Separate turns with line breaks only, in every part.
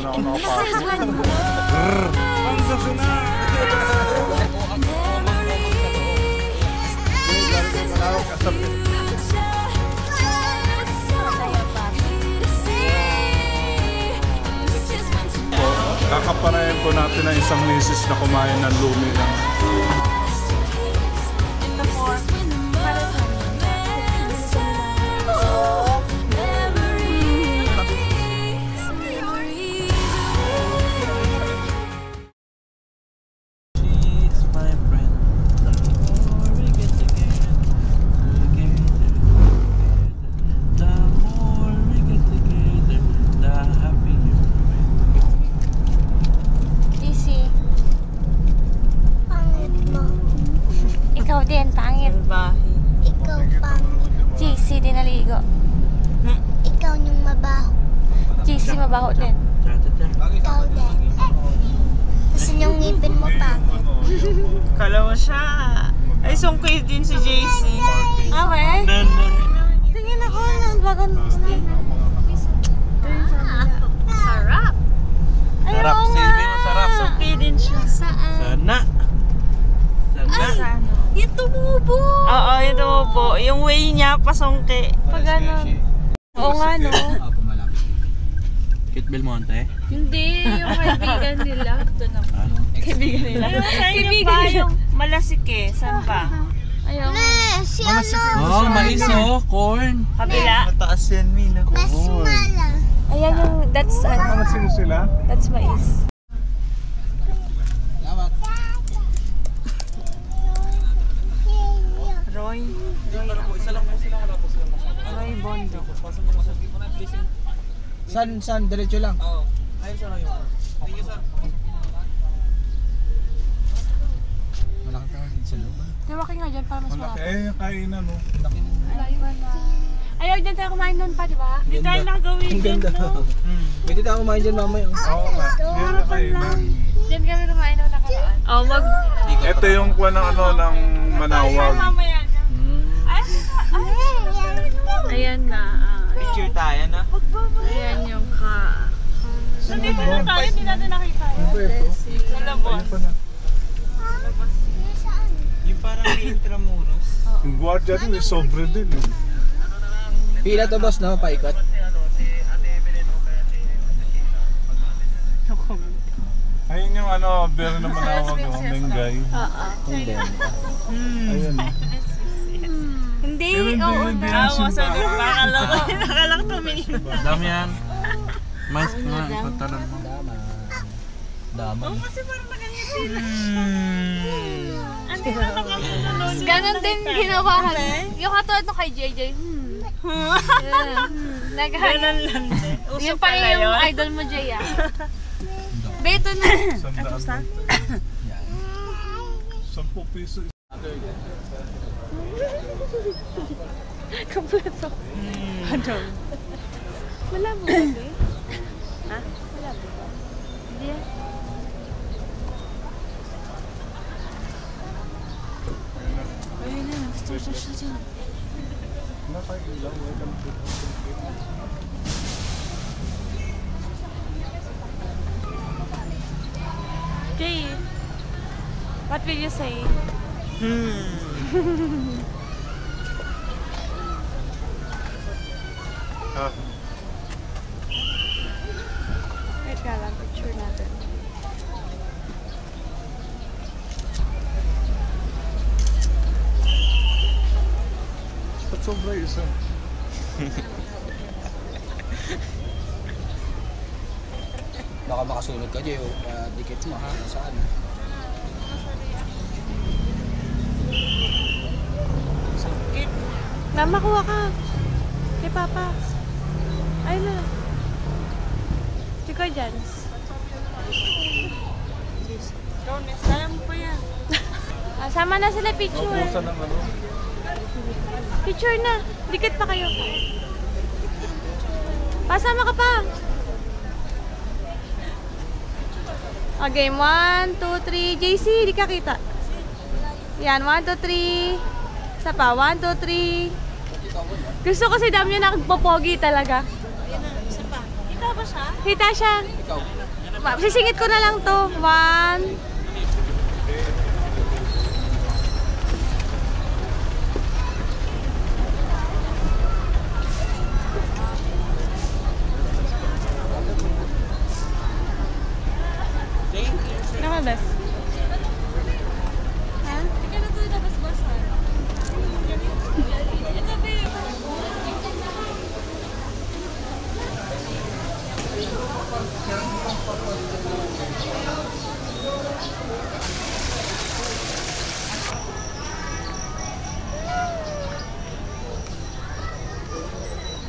na ako nakapasok. Pangasinan! Kakapanayan po natin ang isang misis na kumain ng lumi ng
mabaho din.
Ikaw din. Gusto niyong ngipin mo pangit.
Kala mo siya. Ay, sungkay din si JC.
Okay. Tingin ako ng bagon.
Sarap.
Sarap,
Silvi, masarap. Sungkay din siya.
Saan?
Sana.
Yung tumubo.
Oo, yung tumubo. Yung way niya, pasungkay.
Pag ganon. Oo nga, no?
Kit Belmonte?
Hindi, yung kaibigan nila. Ito naman. Kaibigan nila.
Kaibigan ba yung malasike? Saan ba?
Ayaw.
Si ano?
Oh, mais oh, corn.
Kabila?
Mataas yan, Mina.
Basmala.
Ayan yung, that's ano.
sino sila?
That's mais.
Roy. Roy Bondo.
San, diretso lang. Oo. Ayun sa rayon. Thank you, sir. Malaki pa dito sa loob.
Tawaki nga dyan para mas malaki.
Eh, kainan no.
Ayaw dyan tayo kumain doon pa, di ba?
Hindi tayo nakagawin din, no?
Pwede tayo kumain dyan mamaya.
Oo nga. Yan na kainan.
Dyan kami kumain noong nakaraan.
Oh,
Ito yung kuha ng ano ng Manawag.
mamaya dyan. Ayan na.
Picture tayo na.
Ayan yung ka. Nandito na tayo, hindi natin nakita. Sa labas.
Yung parang may intramuros.
Yung gwardiya din, may sobre din.
Pila to boss, no? Paikot.
Ayun yung ano, beer na Manawag yung Mengay.
Hindi.
Ayun.
Hindi,
Pero hindi,
oo
hindi
na.
yan simba.
Nakalak tumingin.
Dami yan. Mais nga, ipatalan mo. Dama.
Kasi parang naganyan sila. Ano yung nakakulong?
Ganon din ginawa ka. Yung katulad nung kay JJ.
Ganon lang din. Uso
Yun pa
pala
yung
yun.
idol mo, Jay, ah. Beto na.
10 piso.
Kompleto. Ano? Wala mo ba, eh? Ha? Wala mo ba? Hindi ah. Ayun na, nag-start na siya dyan. Jay, what will you say? Wait ka lang, picture natin.
Ba't sobra isa?
Baka makasunod ka dyan, dikit mo ha, saan?
Mama, kuha ka. Kay Papa. Ayun na. Chika dyan.
Rones, kaya mo pa yan.
Sama na sila picture.
Naubusan ng ano?
Picture na. Dikit pa kayo. Pasama ka pa. Okay, 1, 2, 3. JC, di ka kita. Yan, 1, 2, 3. Isa pa, 1, 2, 3. Gusto ko si Dam yun nagpopogi talaga.
Ikaw Kita ba siya?
Kita siya.
Ikaw.
Sisingit ko na lang to. 1. Naman bes. Ha?
Ikaw na ito labas-basa. Ito, babe.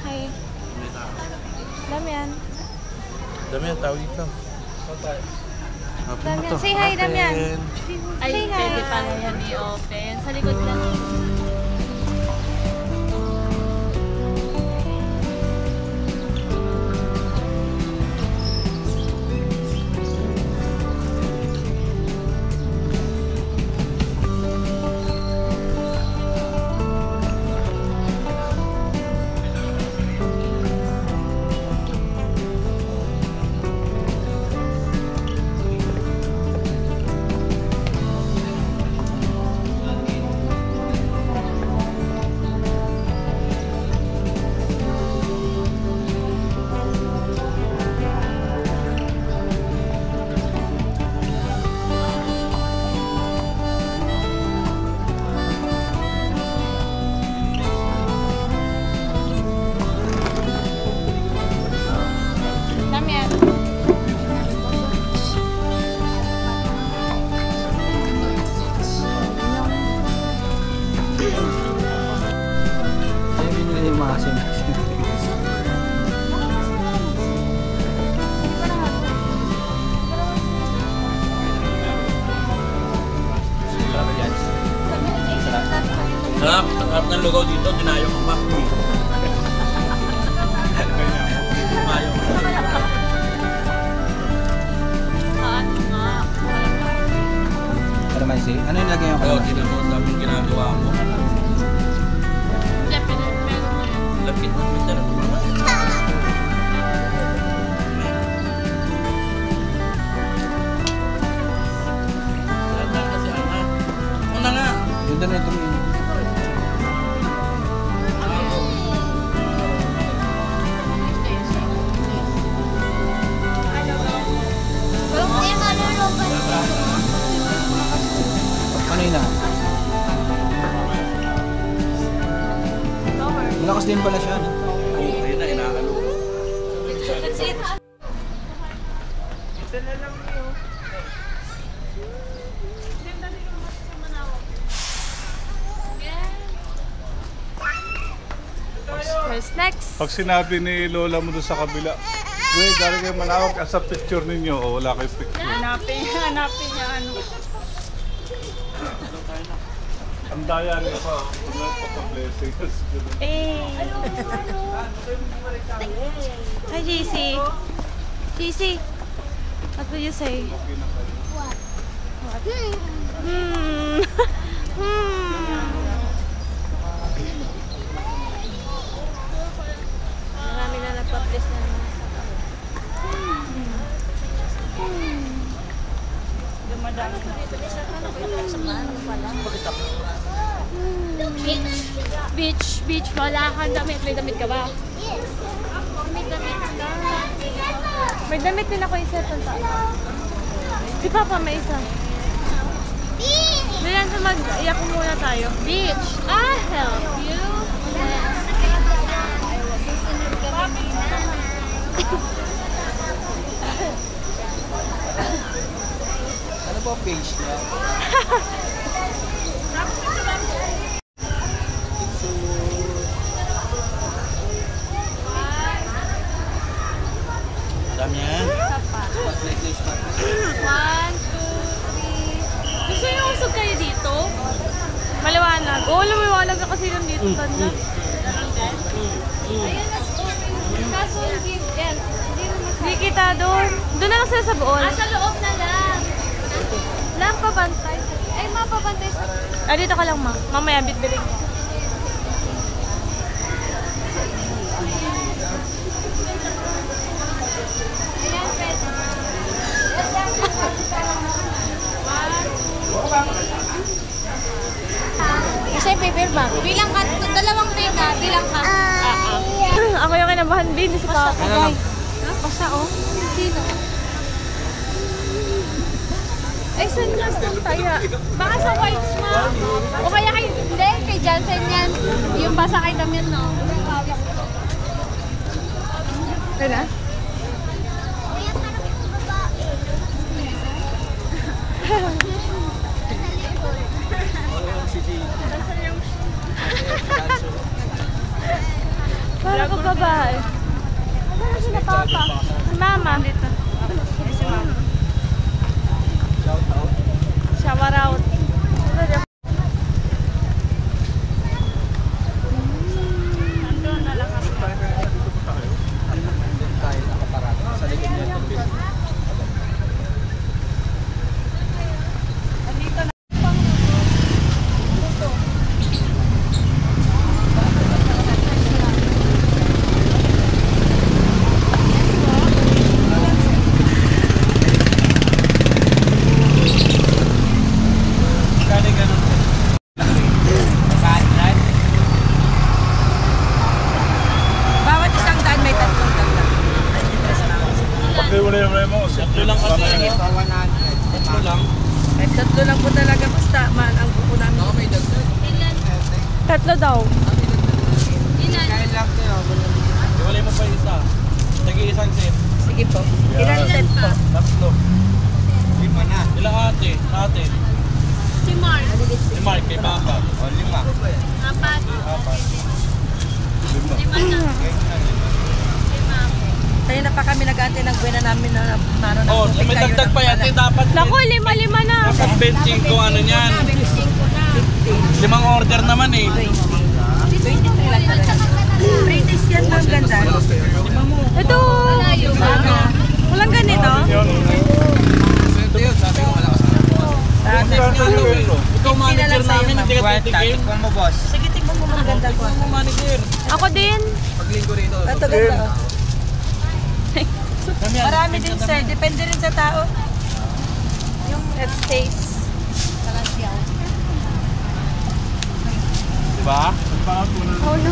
Hi. Damian.
Damian, tawag dito.
Damian. Say hi, Damian.
Ay,
Say hi.
pwede pala yan i-open. Sa likod lang.
Damian.
Ayun yun yung mga asin.
Sarap, sarap ng lugaw dito, dinayo ko pa. Mayo.
Ano man si? Ano yung lagay yung
Kaya
kalamansi?
tinan mo, sabi yung ginagawa mo. Lapit mo, may sarap mo. Sarap na kasi ang ha. Una nga.
Yung dami ito.
Eh, malulupan.
Ano yun ah? Malakas din pala siya. No?
Oo, ayun na, inaano.
That's it.
Where's next?
Pag sinabi ni Lola mo doon sa kabila, "Uy, galing kayo Manawag, asa picture ninyo." O wala kayong picture.
Hanapin niya ano.
Ang daya rin pa. Pagka-blessing.
Hi, JC. JC, what will you say? What? Marami na nagpa-bless na naman sa Beach, wala kang damit. May damit ka ba?
Yes.
May damit ka. May damit din ako isa sa si Papa may isa. Diyan sa mag-iyak muna tayo. Beach, I'll help you.
Ano ba ang page niya?
Dami yan.
Spotlight na spotlight.
1, 2, 3.
Gusto niyo usog kayo dito?
Maliwanag. Oo, lumiwanag na kasi nandito banda.
Kaso hindi. Yan.
Hindi kita doon. Doon na lang sila sa buol.
Sa loob na lang.
Lang pabantay. Ay, mapabantay sa... Ah, dito ka lang, ma. Mamaya, bitbiling mo. Kinabahan din si Papa.
Ano lang?
Basta oh. Sino? Ay, saan nga itong taya?
Baka sa Whites ma. O kaya kay, hindi, kay Jansen yan. Yung pasakay namin, no?
Ano na? Para ko babae. Ano na sila Papa? Si Mama. Dito. Si Mama. Shower out.
Tayo nakaparado. Sa likod niya itong building.
Bawat isang daan may 3 dagdag.
Pagkiwalay mo.
Tatlo lang kasi yan. Tatlo lang.
May 3 lang po talaga basta man ang buko namin.
Oo, may dagdag.
3 daw.
Kain lang kayo.
Iwalay mo pa yung isa. Nag-iisang set.
Sige po. Ilan set po?
Tatlo.
5 na.
Ilang ate? Ate.
Si Mark.
Si Mark kay Papa.
O, 5.
Apat.
Apat.
5 na.
Tayo na pa kami nag-aantay ng buwena namin na naro ng
Oh,
tubig
may
kayo
dagdag
ng
pa yan.
panay.
Dapat
Naku, 5 na.
dapat 25 ano niyan. 5 order naman eh.
23 lang talaga. British yan ang ganda.
Ito. Walang ganito.
Ito yun, sabi ko malakas na.
Ikaw manager namin, hindi ka titigil.
Tikman mo, boss.
Sige, tingnan mo mga ganda ko.
Ikaw manager.
Ako din.
Paglinggo rito.
Ito ganda oh. Marami din sir, depende rin sa tao.
Yung taste.
Diba?
Oh no.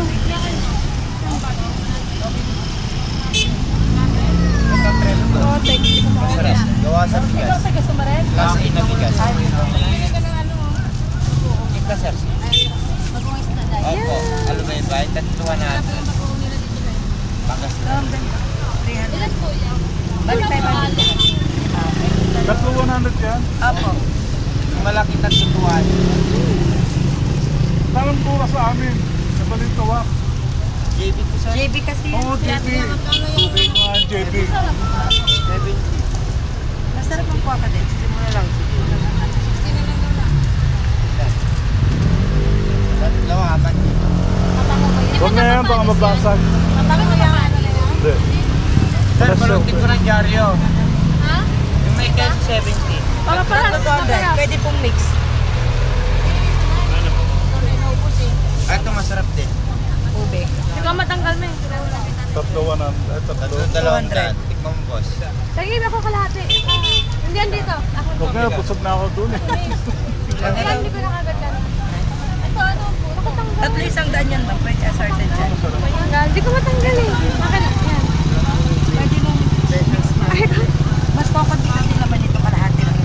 Oh, thank you.
Masarap. Gawa sa bigas. Lasa ina bigas. Ika, sir. Opo. Alam mo yun ba? Tatluhan na. Bagas na.
Ilan po yan?
Bali 500.
Tatlo 100 yan.
Opo.
Yung malaki tatluhan.
Parang tura sa amin. Nabalintawa.
JB ko, sir.
JB kasi
Oo, JB. Tubig nga, JB.
masarap ang kuha ka din. Gusto mo na lang.
Tatlo, 4.
Huwag na yan, baka mabasag.
Matapos na yung ano na yan?
Hindi.
Sir, palutin ko ng dyaryo.
Ha?
Yung may cash 70.
Para para.
Pwede pong mix.
Ito masarap din.
Ube.
Ikaw matanggal mo eh.
Tatlo 100. Ay, tatlo.
Tatlo 200. Tikman mo, boss.
Sige, ako kalahati. Hindi yan dito. Ako.
Huwag na, busog na ako dun eh.
Alam, hindi ko nakaganda. Ito, ano po? Nakatanggal.
3 isang daan yan ma'am. Pwede assorted dyan.
Matanggal. Hindi ko matanggal eh. Akin, yan.
Pwede mong mix ma'am. Mas kukunti kasi naman ito kalahati lang.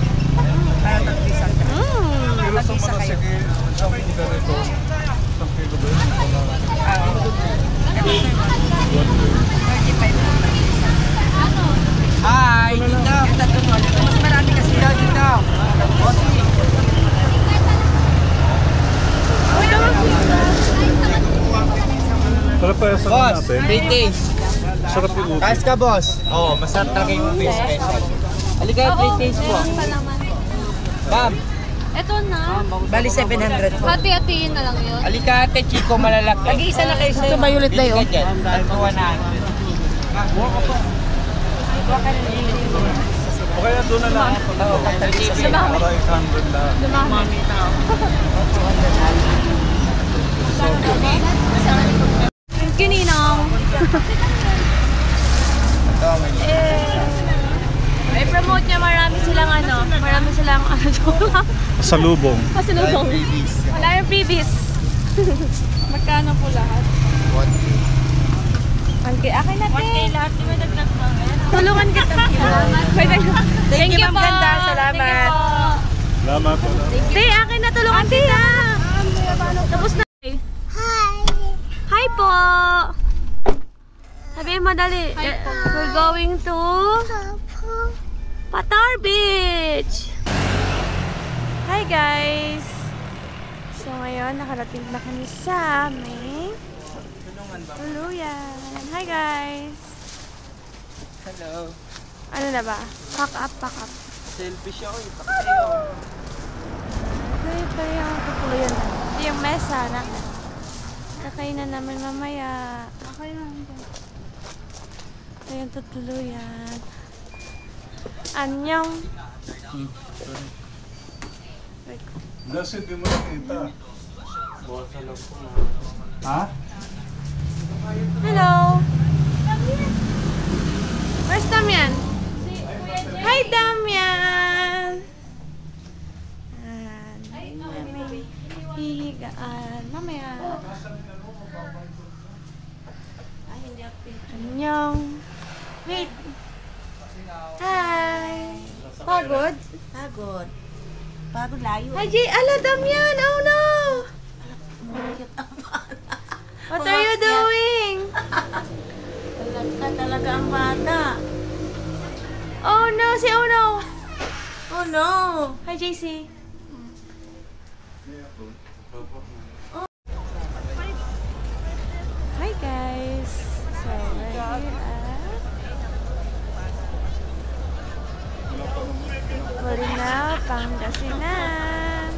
Para 3 isang daan.
Kilo sa
Mag-isa
mga
kayo.
sige, isang kilo ganito. Isang kilo ba yun?
Ito sir, 35 lang.
Hi, dito.
Yung tatlo mo. Mas marami kasi.
Dito.
Sarap pa yung
Boss,
natin.
free taste.
Sarap yung ubi.
Taas ka, boss. Oo, masarap talaga yung face special. Halika, free taste po. Ma'am,
Ito na.
Bali 700 po.
Hati-hatiin na lang yun.
halika ate, Chico, malalaki.
Tag-iisa na kayo sir.
Ito ba ulit na
Bili
yun?
ka dyan. Tatlo 100.
O kaya doon na lang. Para 800 lang.
Kininang.
Ito, may
May promote niya, marami silang joke lang.
Salubong.
Kasi nung
freebies.
wala yung freebies. Magkano po lahat?
1K.
Akin
Ate, may dagdag ba?
Tulungan kita. Thank you
Ma'am
po.
Ganda. Salamat.
Thank you po.
Salamat po.
Te, akin na tulungan kita. Tapos na.
Hi!
Hi po. Sabihin mo dali. We're going to
Papa.
Patar Beach. Hi guys. So ngayon nakarating na kami sa aming tuluyan. Hi guys.
Hello.
Ano na ba? Pack up, pack up.
Selfie siya ko. Ipakayo.
Okay, pa yung tutuluyan na. Ito yung mesa na. Kakain na naman mamaya. Okay na. Ito yung tutuluyan. Anyong.
Kasi di mo nakita. Ha?
Hello. Where's Damian? Hi, Damian. May hihigaan. Mamaya. Annyeong. Wait. Hi. Pagod?
Pagod. Pagod layo.
Hi, Jay. Ala, Damian. Oh, no. What are you doing?
Talaga ang bata.
Oh, no. Si Oh, no.
Oh no.
Hi, JC. Hi, guys. So, we're here at Bolinao, Pangasinan.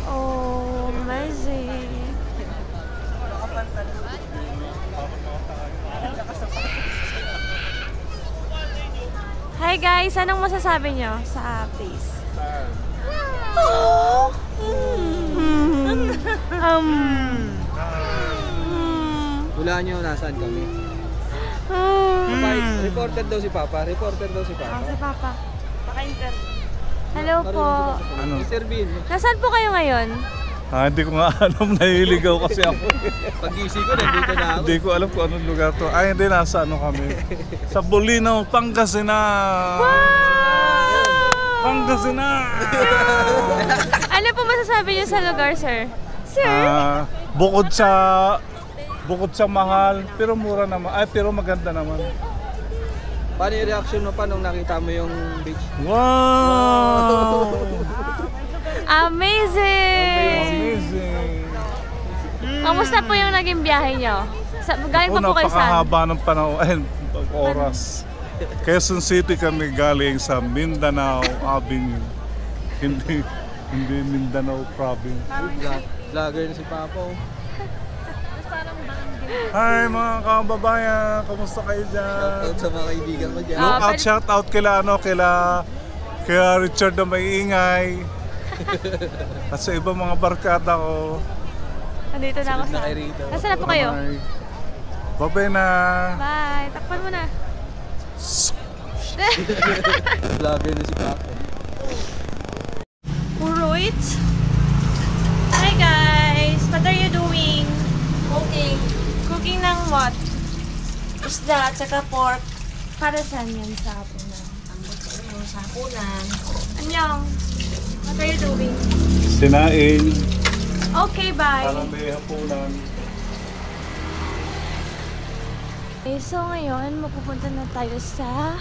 Oh, amazing. Hi guys, anong masasabi nyo sa place? Oh!
Wala nyo, nasaan kami? Reporter daw si Papa. Reporter daw si Papa.
Si Papa. Paka-inter. Hello po.
Ano?
Mr. Bean.
Nasaan po kayo ngayon?
Hindi ko nga alam, nahiligaw kasi ako.
Pag-isip ko, nandito na ako.
Hindi ko alam kung anong lugar to. Ay, hindi, nasa ano kami. Sa Bolinao, Pangasinan. Pangasinan!
Ano po masasabi niyo sa lugar, sir? Sir?
Bukod sa mahal, pero mura naman. Ay, pero maganda naman.
Paano yung reaction mo pa nung nakita mo yung beach?
Wow!
Amazing!
Amazing!
Kamusta po yung naging biyahe niyo? Galing pa po kayo saan?
Napakahaba ng panahon, oras. Quezon City kami galing sa Mindanao Avenue. Hindi Mindanao Province.
Vlogger na si Papa. Oh.
Hi mga kababayan, kamusta kayo dyan?
Shoutout sa mga kaibigan ko dyan.
Shout out kila Richard na maingay. At sa ibang mga barkada ko.
Nandito na ako sa...
na kayo rito.
Nasaan na po kayo?
Bye na.
Bye! Takpan mo na.
Vlogger na si Papa.
Alright. Hi guys! What are you doing?
Cooking.
Cooking ng what?
Isda at saka pork.
Para saan yan sa hapunan?
Sa hapunan.
Anyong! What are you doing?
Sinaing.
Okay, bye!
Parang may hapunan.
Okay, so ngayon, mapupunta na tayo sa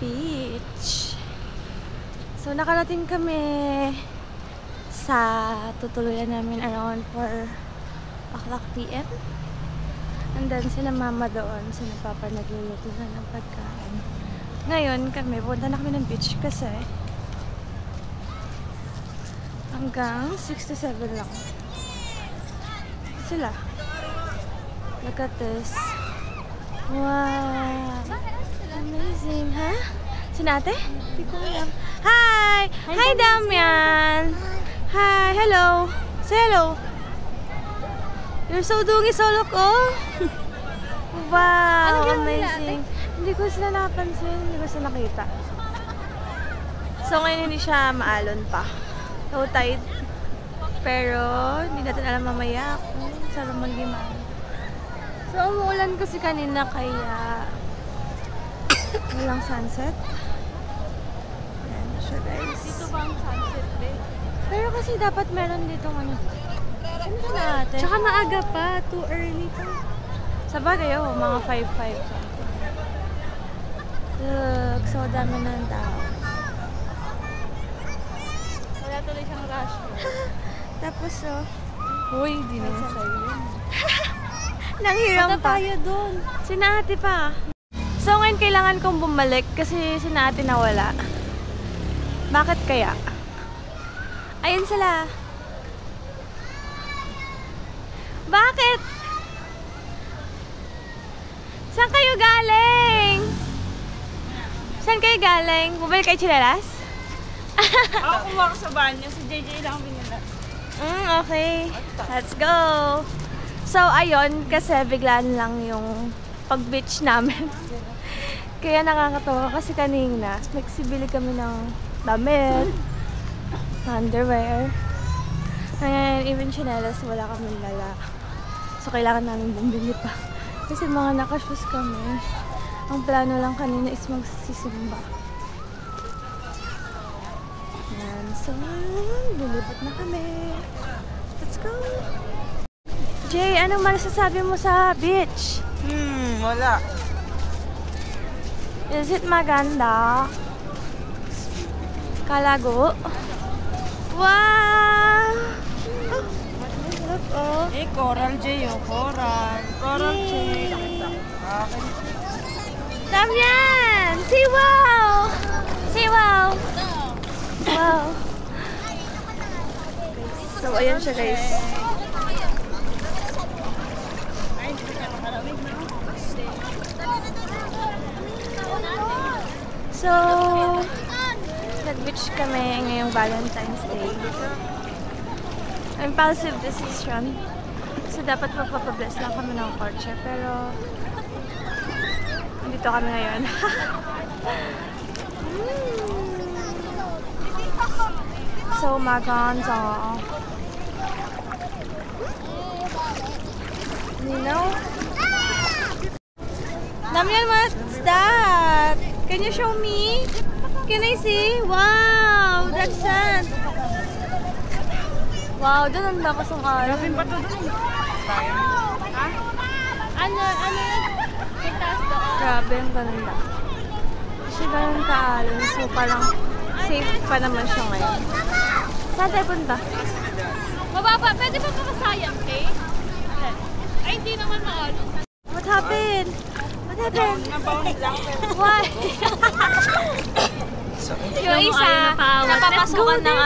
beach. So, nakarating kami sa tutuluyan namin around 4 o'clock PM. And then, sila mama doon, sila papa nagluluto na ng pagkain. Ngayon, kami, punta na kami ng beach kasi hanggang 6 to 7 lang. Sila. Look at this. Wow! Amazing, ha? Sinate? Hindi ko alam. Hi! Hi, Damian! Hi! Hello! Say hello! You're so dungi solo ko! Wow! Amazing! Hindi ko sila napansin. Hindi ko sila nakita. So, ngayon hindi siya maalon pa. Low tide. Pero, hindi natin alam mamaya kung saan mag-liman. So, umuulan kasi kanina kaya walang sunset. Ayan siya, guys.
Dito ba ang sunset din?
Pero kasi dapat meron dito ano. Ano na natin?
Tsaka maaga pa, too early pa.
Sa bagay, mga 5:05 something. Look, so dami na ng tao.
Wala tuloy siyang rush.
Tapos,
Uy, di na sa'yo.
nanghiram pa.
tayo dun.
Sina ate pa. So, ngayon kailangan kong bumalik kasi sina ate nawala. Bakit kaya? Ayun sila. Bakit? Saan kayo galing? Saan kayo galing? Bumalik kayo chinelas?
Ako kumuha ko sa banyo. Si JJ lang binila.
Okay. Let's go. So, ayun, kasi biglaan lang yung pag-beach namin. Kaya nakakatawa kasi kanina, nagsibili kami ng damit, underwear. Ngayon, even chinelas, wala kami lala. So, kailangan namin bumili pa. Kasi mga nakashoes kami. Ang plano lang kanina is magsisimba. Yan. So, lilipat na kami. Let's go! Jay, anong masasabi mo sa beach?
Wala.
Is it maganda? Kalago? Wow! Oh,
Eh, Coral J, Coral. Coral J.
Damian! Say wow! Say wow! Wow! So, ayan siya, guys. So, nag-beach kami ngayong Valentine's Day. Impulsive decision. So, dapat magpapabless lang kami ng kotse. Pero, nandito kami ngayon. So, maganda. You know? Damian, what's that? Can you show me? Can I see? Wow! That's sand. Wow, doon ang lakas ng araw.
Gawin pa to dun.
Ano yun? May taas doon. Grabe, ang ganda. Kasi ganun kaalon. So, parang safe pa naman siya ngayon. Saan tayo punta?
Mababa, pwede ba makasayang, Kay? Ay, hindi naman maalo.
What happened? What happened?
Nabaon lang.
Why? Yung isa, napapasukan ng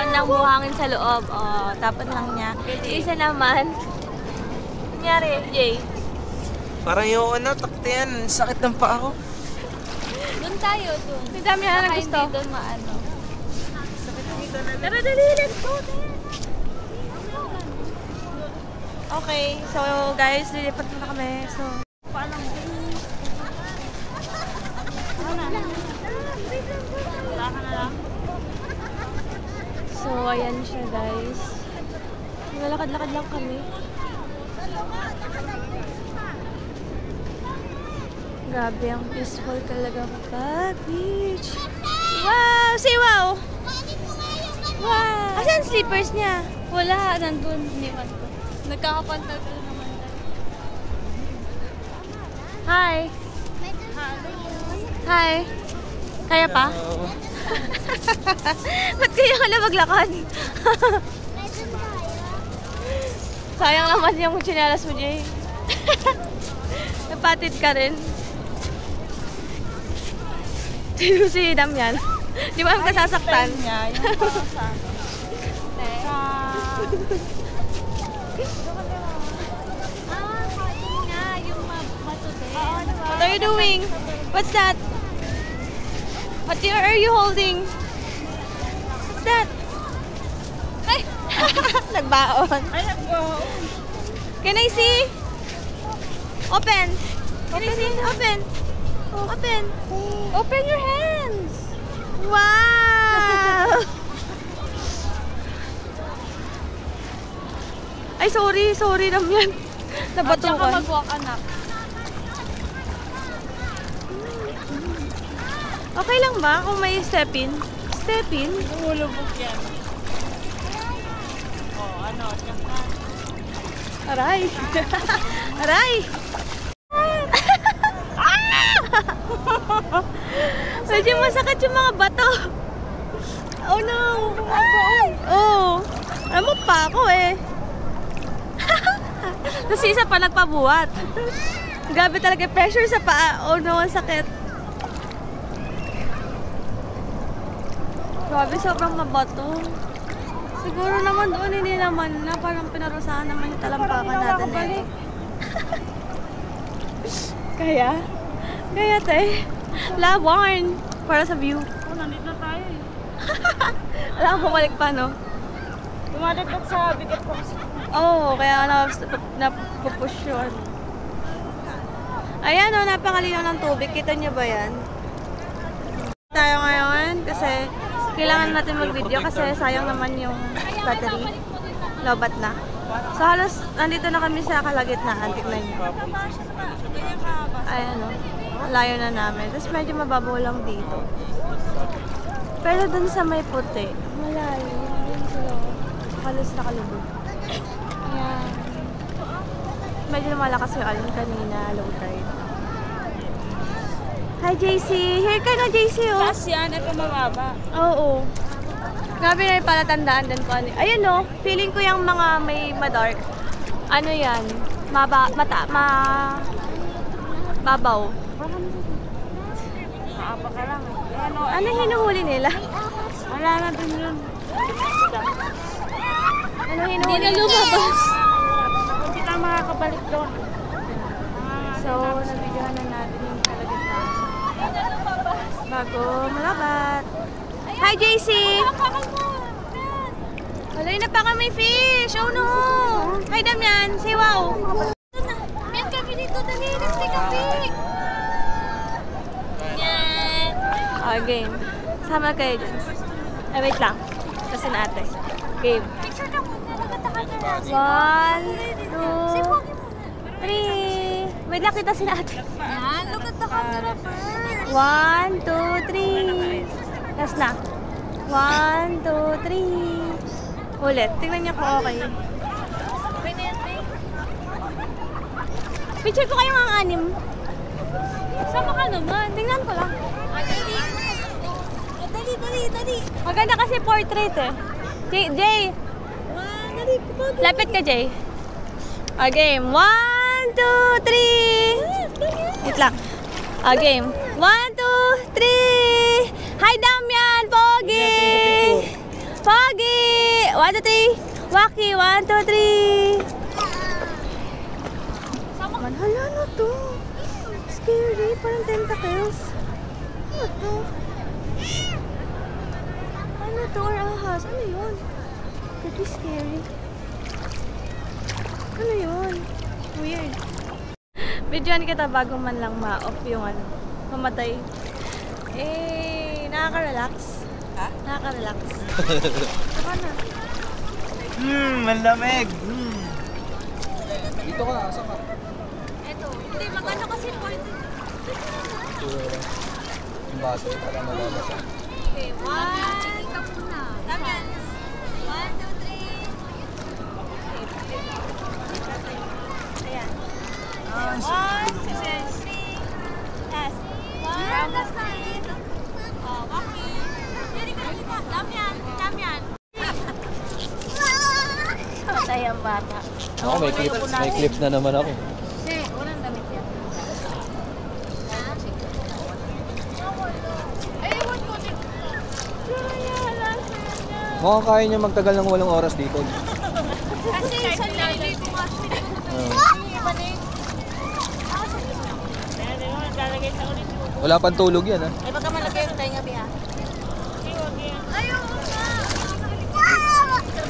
ng buhangin sa loob. Oh, tapos lang niya. Yung isa naman, nangyari, Jay.
Parang yung taktiyan. Sakit ng paa ko.
Doon tayo, doon.
May dami na lang gusto.
Hindi doon maano.
Tara, dali, let's go. Okay, so guys, lilipat na kami. So, So, ayan siya, guys. Lalakad-lakad lang kami. Grabe, ang peaceful talaga pag-beach. Wow! Say wow! Wow! Asan slippers niya?
Wala, nandun. Iniwan ko. Nagkakapantal ko naman.
Hi! Hi! Kaya pa? Ba't kaya ka na maglakad? Sayang naman yung chinelas mo, Jay. Napatid ka rin. Sino si Damian? Di ba ang kasasaktan?
Niya, yung parang sa...
nga, yung matubig.
What are you doing? What's that? What are you holding? What's that? Ay! Nagbaon.
Ay, nag-go.
Can I see? Open. Can I see? Open. Open. Open your hands. Wow! Ay, sorry naman. Nabatukan.
Tsaka mag-walk, anak.
Okay lang ba kung may step in? Step in?
Lumulubog yan. Ano, tsaka.
Aray! Aray! Medyo masakit yung mga bato. Oh no! Ay! Oh! Alam mo pa ako eh. Tapos isa pa nagpabuhat. Grabe talaga pressure sa paa. Oh no, ang sakit. Grabe, sobrang mabato. Siguro naman doon, hindi naman na parang pinarusahan naman yung talampakan natin eh. Kaya? Kaya te. Lawarn. Para sa view.
Oh, nandito na tayo eh.
Alam ko bumalik pa, no?
Dumadagdag sa bigat ko kasi.
Oo, kaya napupush yun. Ayan o, napakalinaw ng tubig. Kita niyo ba yan? Tayo ngayon kasi kailangan natin mag-video kasi sayang naman yung battery. Lobat na. So halos nandito na kami sa kalagitnaan. Tignan niyo. Ayan o. Layo na namin. Tapos medyo mababaw lang dito. Pero dun sa may puti, malayo. Yun sila. Halos nakalubog. Ayan. Medyo malakas yung alon kanina. Low tide. Hi JC! Here ka na JC oh!
Taas yan, ito mababa.
Oo. Grabe na yung palatandaan din ko. Ayun oh, feeling ko yung mga may madark. Ano yan? Babaw.
Maapa ka lang eh.
Ano hinuhuli nila?
Wala na din yun.
Ano hinuhuli nila? Hindi na lumabas.
Hindi tayo makakabalik doon.
So, nabidyohan na natin yung kalagitnaan. Bago malabat. Hi JC! Wala na pa kami fish! Oh no! Hi Damian! Say wow!
Yan kami dito, dali. Nagsi kami. Yan.
Oh, game. Sama kayo dyan. Ay, wait lang. Kasi na ate. Game.
Picture ka muna. Nagatakan na lang.
1, 2, 3. Wait lang, kita si ate.
Yan, look at the camera first.
1, 2, 3. Last na. 1, 2, 3. Ulit. Tingnan niyo kung okay.
Okay na yan, babe.
Picture ko kayong ang anim. Sama ka naman. Tingnan ko lang.
Dali.
Maganda kasi portrait eh. Jay.
Dali.
Lapit ka, Jay. Game. 1, 2, 3. Wait lang. Game. 1, 2, 3. Hi, Damian! Pogi! Pogi! 1, 2, 3. Waki! 1, 2, 3. Hala na to. Scary. Parang tentacles. Ano to? Ano to? Or ahas? Ano yun? Pretty scary. Ano yun? Weird. Videoan kita bago man lang ma-off yung ano. Mamatay. Eh, nakaka-relax. Ha? Nakaka-relax. Saka na.
Malamig.
Dito ka, asa ka?
Ito. Hindi, maganda kasi point.
Yung baso, para malabasa.
Okay, 1. Ika muna. Damian. 1, 2, 3.
Ayan.
1, 2, 3. Yes. 1, last time. Oh, Waki. Hindi ka nakita. Damian.
Patay ang bata.
Ako, may clips na naman ako.
Hindi, unang damit yan. Ewan ko.
Mukhang kaya niya magtagal ng 8 oras dito.
Kasi sa live ko nga siya.
Wala pang tulog yan, ha?
Ay, baka malagay yung tayo nga,
Ayaw ko na.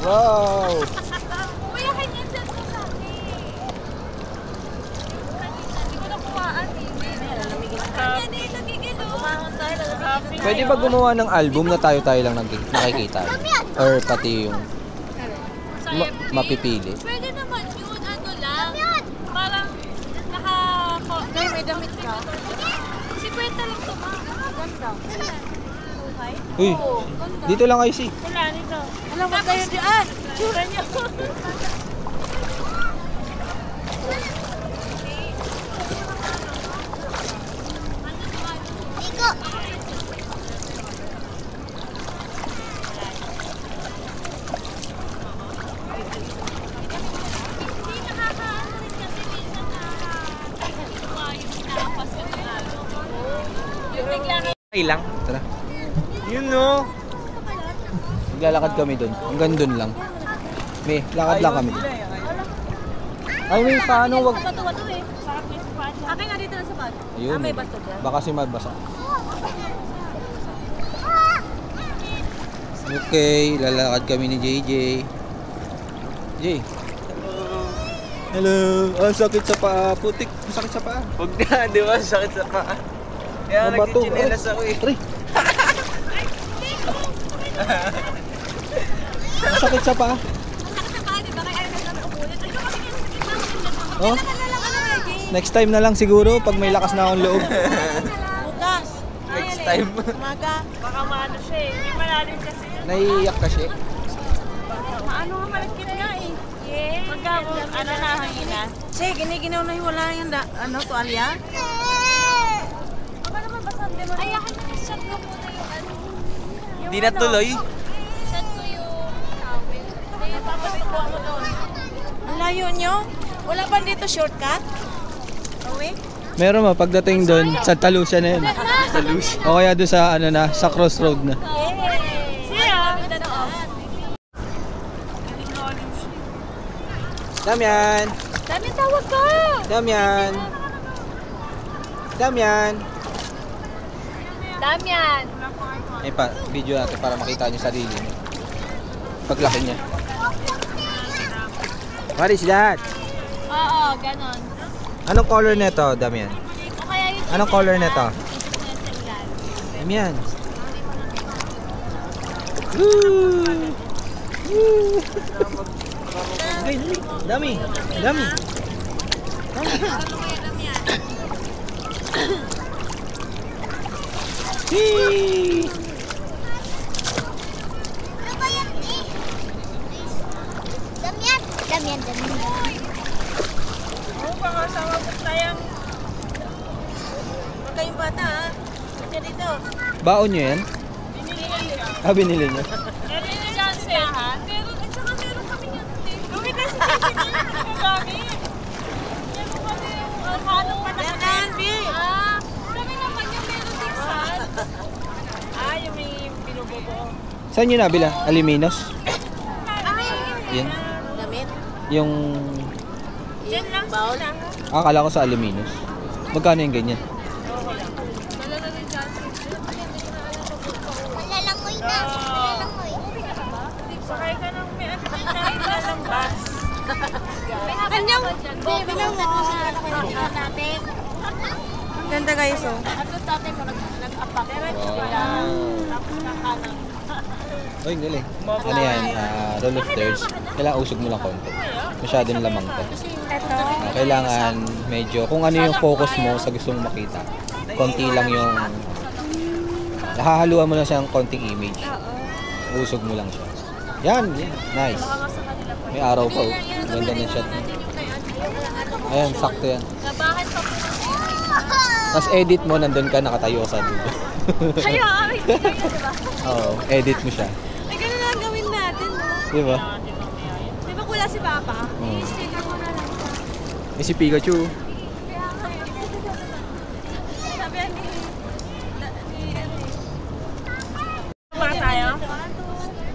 Wow!
Kuya, kanya dyan ko sa akin. Hindi ko nakuhaan eh. Kanya din, nagigilo.
Pwede ba gumawa ng album na tayo lang nakikita? Or pati yung...
Mapipili.
Pwede naman yun, ano lang. Parang may damit ka. 50 lang ito, ma. Ganda. Okay?
Uy, dito lang kayo, si.
Wala nito. Alam mo kayo di tsura niyo.
Iko.
Okay lang. Tara. Yun no. Maglalakad kami doon. Hanggang doon lang. May, lakad lang kami doon. Ay, may paano wag...
Bato-bato eh. Sarap may sapat. Akin nga dito ng sapat.
Ayun.
May basto dyan.
Baka si mabasa. Okay, lalakad kami ni JJ. Jay. Hello. Ang sakit sa paa. Putik. Ang sakit sa paa.
Huwag na, di ba? Sakit sa paa. Kaya
Mabato.
nagchichinelas ako eh.
Aray. Ang sakit sa paa. Oh? Next time na lang siguro pag may lakas na akong loob.
Bukas.
Next time.
Umaga. Baka maano siya eh. Hindi malalim kasi.
Naiiyak kasi.
Maano nga malagkit nga eh. Yeah. Magkabo, ano na hangina.
Sige, giniginaw na wala yung tuwalya.
Baka naman basante mo. Ay, akin na shot ko muna yung ano.
Di na tuloy.
Shot ko yung towel. Kaya tapos ikuha mo doon.
Ang layo nyo. Wala ba dito shortcut? Uwi?
Meron mo pagdating doon sa Talusya na yun. O kaya doon sa ano na, sa crossroad na.
Siya.
Damian!
Dami tawag ko.
Damian! Damian!
Damian.
Ay pa, video natin para makita niyo sarili niyo. Paglaki niya. What is that?
Oo, ganon.
Anong color nito, Damian?
O kaya yung
Anong color nito? Damian. Woo! Woo! Ay, dami. Dami. Hee!
Ano ba yan, eh? Damian. Damian.
Oo, pangasama ko tayang.
Huwag kayong bata ha. Sige dito.
Baon nyo yan? Ah, binili nyo?
Meron yung Jansen. Meron, at saka meron kami yan. Gawin na si Jansen yung nagagamit. Meron kami yung ano pa na kami. Kami naman yung meron din saan. Yung may binububuo.
Saan nyo nabila? Aliminos? Yan.
Damit.
Yung...
Diyan lang sila.
Akala ko sa Aliminos. Magkano yung ganyan?
Wala na rin Jansen.
Malalangoy na. Malalangoy.
Sakay ka ng may ano ng bus.
Kanyang, binangat mo sa natin.
Ganda guys oh.
Ano tatay mo nag-apak? Tapos kakanan.
Oy, galing. Ano yan? Roll of thirds. Kailangan usog mo lang konti. Masyadong lamang to. Kailangan medyo, kung ano yung focus mo sa gusto mong makita. Konti lang yung... Nahahaluan mo lang siya ng konting image. Usog mo lang siya. Yan. Nice. May araw pa oh. Ganda ng shot. Ayan, sakto yan.
Nabahan pa po.
Tapos edit mo, nandun ka, nakatayo sa dulo.
Kaya, diba?
Oo, edit mo siya.
Ay, ganun lang gawin natin, no?
Di ba?
Di ba kula si Papa?
Oo.
I-sticker mo na lang siya.
Eh, si Pikachu.
Kaya nga yun. Sabi yan ni... Ba tayo? 1, 2,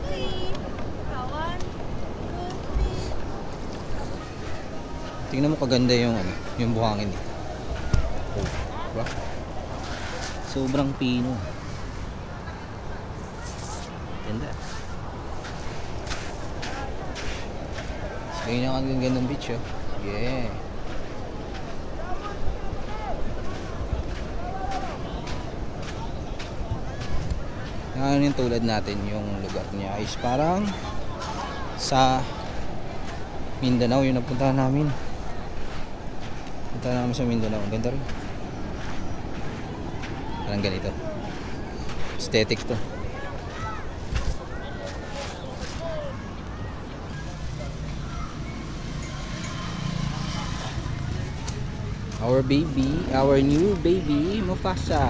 3. 1, 2, 3.
Tingnan mo kaganda yung ano, yung buhangin eh. Oh, diba? Sobrang pino. Ganda. Ayun ang ganda ng beach oh. Yeah. Ngayon yung tulad natin yung lugar niya is parang sa Mindanao yung napuntahan namin. Punta namin sa Mindanao. Ang ganda rin. Parang ganito. Aesthetic to. Our baby, our new baby, Mufasa.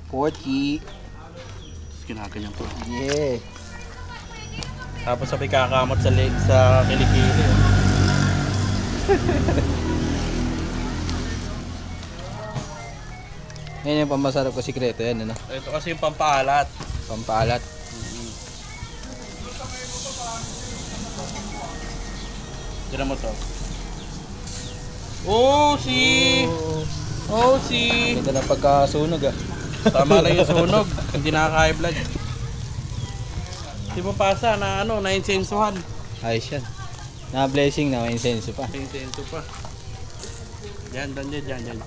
Porky.
Kinaganyan to.
Yeah.
Tapos sabay kakamot sa leg sa kilikili.
Yan yung pamasarap ko sikreto yan, ano?
Ito kasi yung pampaalat.
Pampaalat.
Tira mo to. Oh, si! Oh, si!
Ganda na pagkasunog ah.
Tama lang yung sunog. Hindi nakaka-high blood. Di ba pasa na ano, na-insensuhan?
Ayos yan. Na-blessing na, may insenso pa.
Insenso pa. Yan, dyan.
Yan.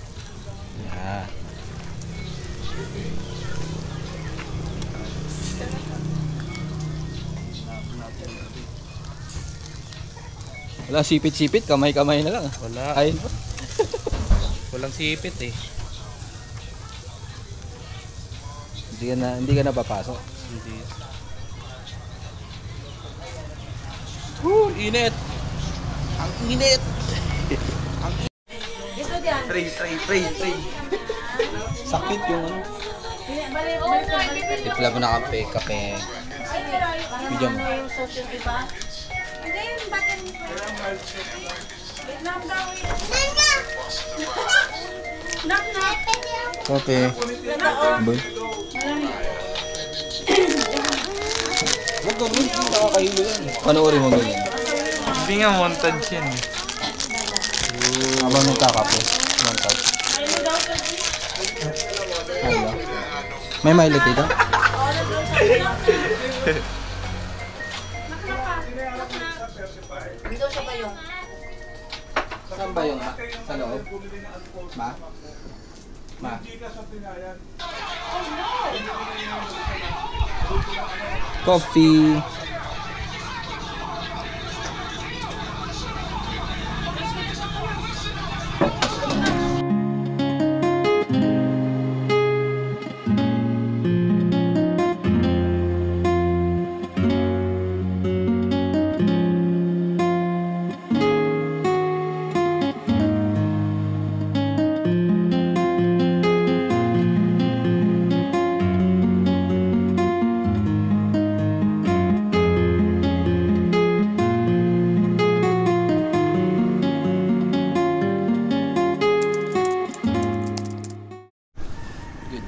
Wala sipit-sipit, kamay-kamay na lang.
Wala.
Ayun pa.
Walang sipit eh.
Hindi ka na papasok.
Hindi. Init! Ang init!
Sakit yung ano. Tipla mo na kape. Bigyan mo. Kape. Boy. Wag gawin, nakakahilo yan. Panoorin mo ganyan.
Hindi nga montage yan eh.
Habang nagkakape. Montage. Hello. May mileage dito? Saan ba yung sa loob? Ma? Coffee.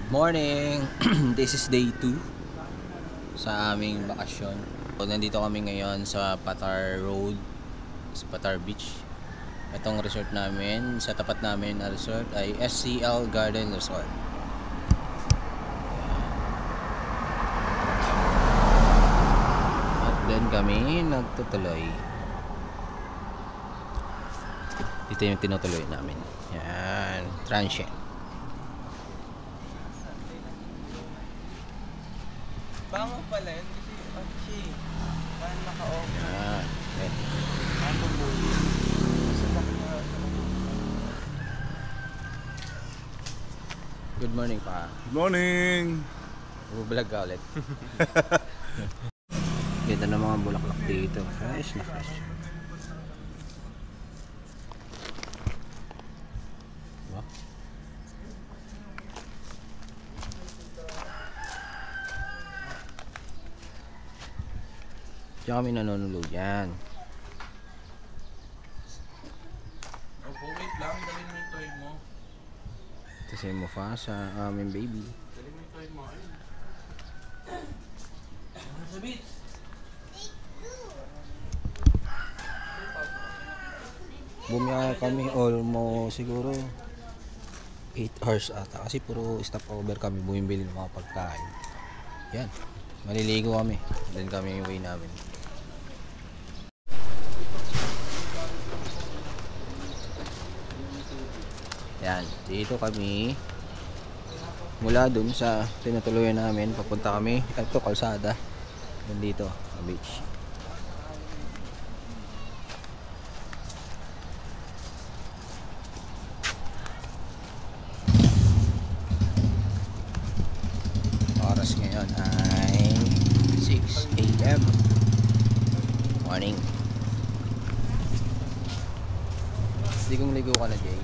Morning! This is day 2 sa aming bakasyon. So, nandito kami ngayon sa Patar Road, sa Patar Beach. Itong resort namin, sa tapat namin na resort ay SCL Garden Resort. At then kami nagtutuloy. Dito yung tinutuloy namin. Yan, transient.
Bango pala yun kasi paano naka-off?
Yan. Okay.
Ano po?
Good morning pa.
Good morning!
Bubulag ka ulit. Ganda ng mga bulaklak dito. Fresh na fresh. Diba? Diyan kami nanonood yan.
Opo, wait lang. Dalhin mo yung toy mo.
Ito si Mufasa, aming baby.
Dalhin mo yung toy mo. Ano sa beach?
Bumiyaya kami almost siguro 8 hours ata. Kasi puro stopover kami bumibili ng mga pagkain. Yan. Maliligo kami. Then kami yung way namin. Yan, dito kami mula dun sa tinutuluyan namin, papunta kami ito kalsada Nandito, sa beach. Oras ngayon ay 6 AM. Morning. Ligong-ligo ka na, Jay.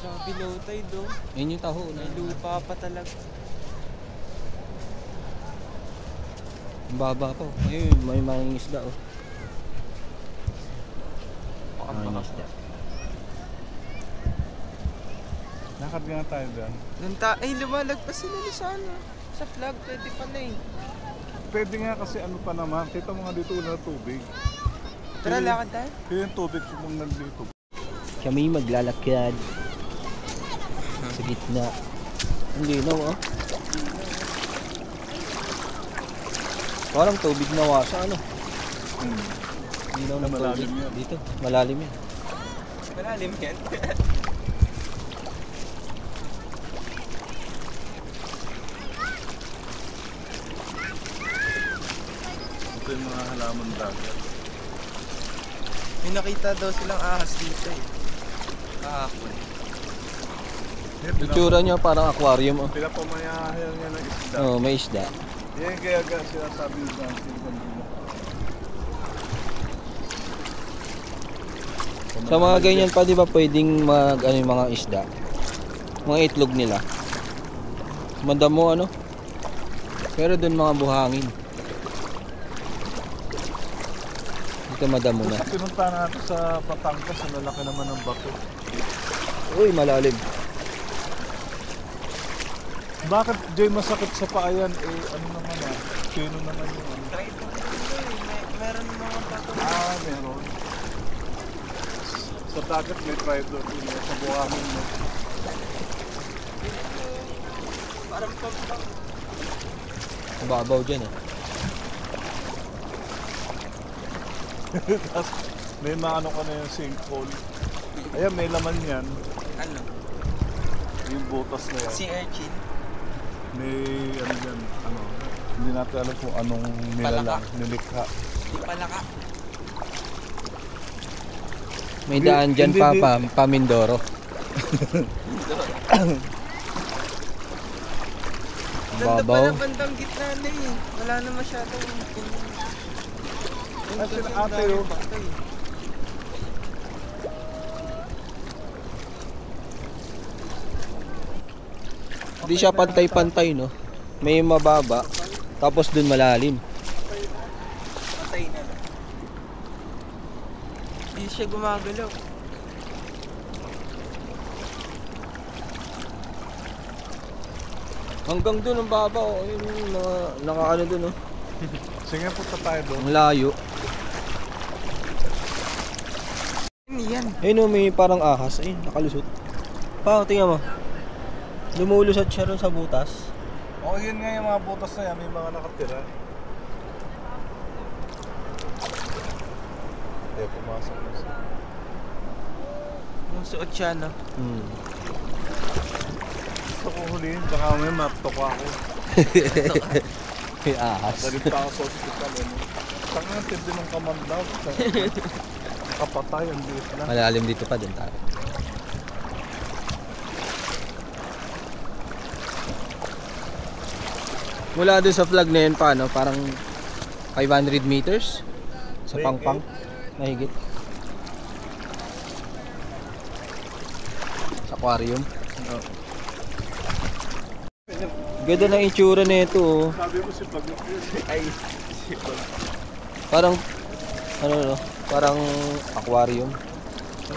Grabe low tide oh.
Yun yung taho na.
May lupa pa talaga.
Ang baba pa. Ayun, may mga isda oh. Mga isda.
Lakad nga tayo dyan.
Ay, lumalagpas sila ni sana. Sa flag, pwede pa na eh.
Pwede nga kasi ano pa naman. Kita mo nga dito wala tubig.
Tara, lakad tayo.
Kaya yung tubig kung nandito.
Kami maglalakad sa gitna. Ang linaw oh. Parang tubig na wasa ano. Linaw ng
Malalim
tubig.
yan.
Dito, malalim yan.
Malalim yan.
Ito yung mga halaman dagat.
May nakita daw silang ahas dito eh. Kahapon.
Itsura niya parang aquarium oh.
Pinapamayahan niya ng isda.
Oh, may isda.
Yan kaya sinasabi nila.
Sa mga ganyan pa di ba pwedeng mag ano yung mga isda? Mga itlog nila. Madamo ano? Pero doon mga buhangin. Dito madamo na.
Pinunta natin sa Batangas, ang lalaki naman ng bato.
Uy, malalim.
Bakit Jay masakit sa paayan? Eh ano naman yan? Sino naman yung ano?
Try ito dito eh. Meron mga bato.
Meron. Sa dagat may tribe doon. Sa buhangin mo.
Parang pagpang.
Babaw dyan eh.
Tapos may maano ka na yung sinkhole. Ayan, may laman yan.
Ano?
Yung butas na yan.
Sea urchin.
May ano yan, ano. Hindi natin alam kung anong nilalang, nilikha.
Di pala ka.
May daan dyan
Hindi,
pa, Pamindoro.
Ganda
Babaw.
pala bandang gitna na eh. Wala na masyadong
Ah, sila ate oh.
Hindi siya pantay-pantay no. May mababa, tapos dun malalim.
Patay na lang. Hindi siya gumagalaw.
Hanggang dun ang baba oh. Ayun yung mga nakaano dun oh.
Sige, punta tayo doon.
Ang layo.
Ano yan?
Ayun oh, may parang ahas. Ayun, nakalusot. Pa, tingnan mo. Lumulusot siya rin sa butas.
Oh, yun nga yung mga butas na yan, may mga nakatira. Hindi, pumasok na siya.
Yung suot siya no?
Gusto ko huliin, baka may maptok ako.
May ahas.
Galit pa ako sa hospital. Saan nga tindi ng kamandaw? Kapatay, ang liit na.
Malalim dito pa din tayo. Mula doon sa flag na yun pa, no? Parang 500 meters sa Pangpang. Mahigit. Sa aquarium. Ganda ng itsura na ito, oh.
Sabi ko si Pagod yun. Ay, si Pagod.
Parang, ano, no? Parang aquarium.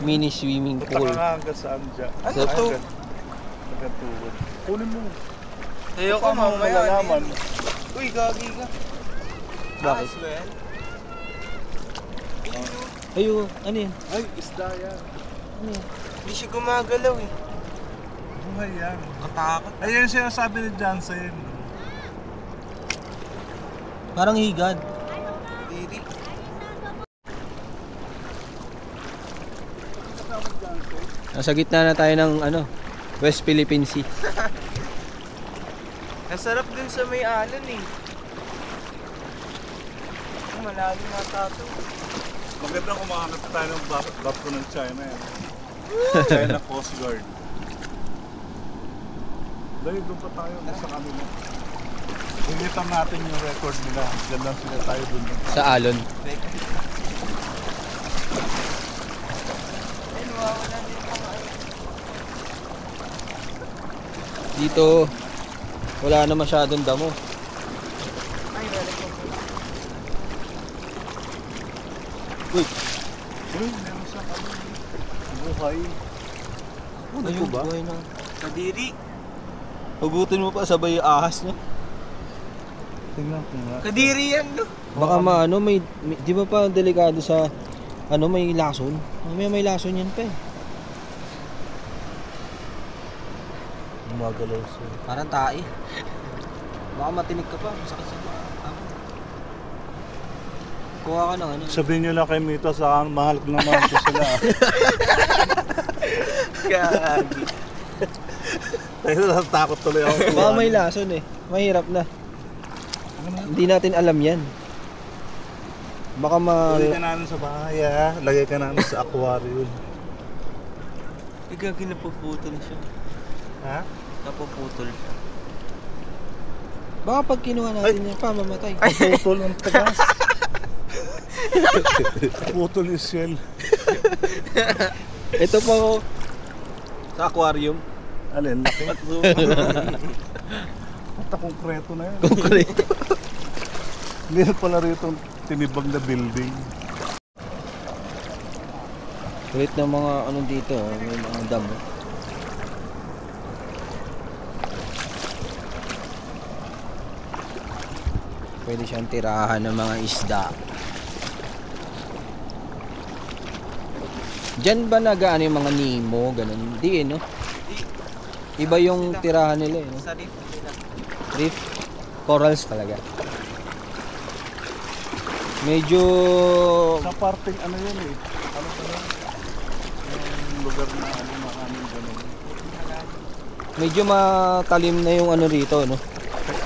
Mini swimming
Punta
pool.
ka nga hanggang saan dyan.
Ano to?
Hanggang tuhod. Kunin mo.
Ayoko
Paano mo
mamaya.
malalaman?
Uy, gagi ka.
Bakit?
Ahas ba yan?
Ayun, ano yan?
Ay, isda yan.
Hindi siya gumagalaw eh.
Buhay yan.
Katakot.
Ayun yung sinasabi ni Johnson.
Parang higad.
Diri.
Nasa gitna na tayo ng ano, West Philippine Sea.
Nasarap din sa may alon eh. Malalim na tato.
Magandang kumakanap tayo ng barko ng China yan. China Coast Guard. Dahil doon pa tayo sa kanila. Ilitan natin yung record nila. Diyan lang sila tayo doon.
Sa alon. Dito wala na masyadong damo. Uy,
Uy, meron sa kanila. Buhay.
ayun ba? Buhay na.
Kadiri.
Hugutin mo pa sabay yung ahas niya.
Tingnan ko nga.
Kadiri yan, no?
Baka maano may di ba pa delikado sa ano may lason? May lason yan pa eh.
Gumagalaw siya.
Parang tae. Baka matinig ka pa, masakit sa kuha ka ng ano.
Sabihin nyo lang kay Mito sa mahal ko naman ko sila.
Gagi.
Tayo natatakot tuloy ako.
Baka may lason eh. Mahirap na. Hindi natin alam yan. Baka
Lagay ka namin sa bahay ha. Lagay ka namin sa aquarium.
Gagi, napuputol siya.
Ha?
Napuputol siya.
Baka pag kinuha natin yan pa, mamatay.
Putol ang tagas. Putol yung shell.
Ito pa ko sa aquarium.
Alin, laki. Basta konkreto na yan.
Konkreto.
Hindi na pala rito tinibag na building.
Kulit ng mga ano dito, may mga damo. Pwede siyang tirahan ng mga isda. Diyan ba nagaan yung mga Nemo, ganun? Hindi eh, no? Iba yung tirahan nila eh, no?
Sa reef nila.
Reef, corals talaga. Medyo
Sa parting ano yun eh. Ano pala? Yung lugar na ano maraming ganun.
medyo matalim na yung ano rito, no?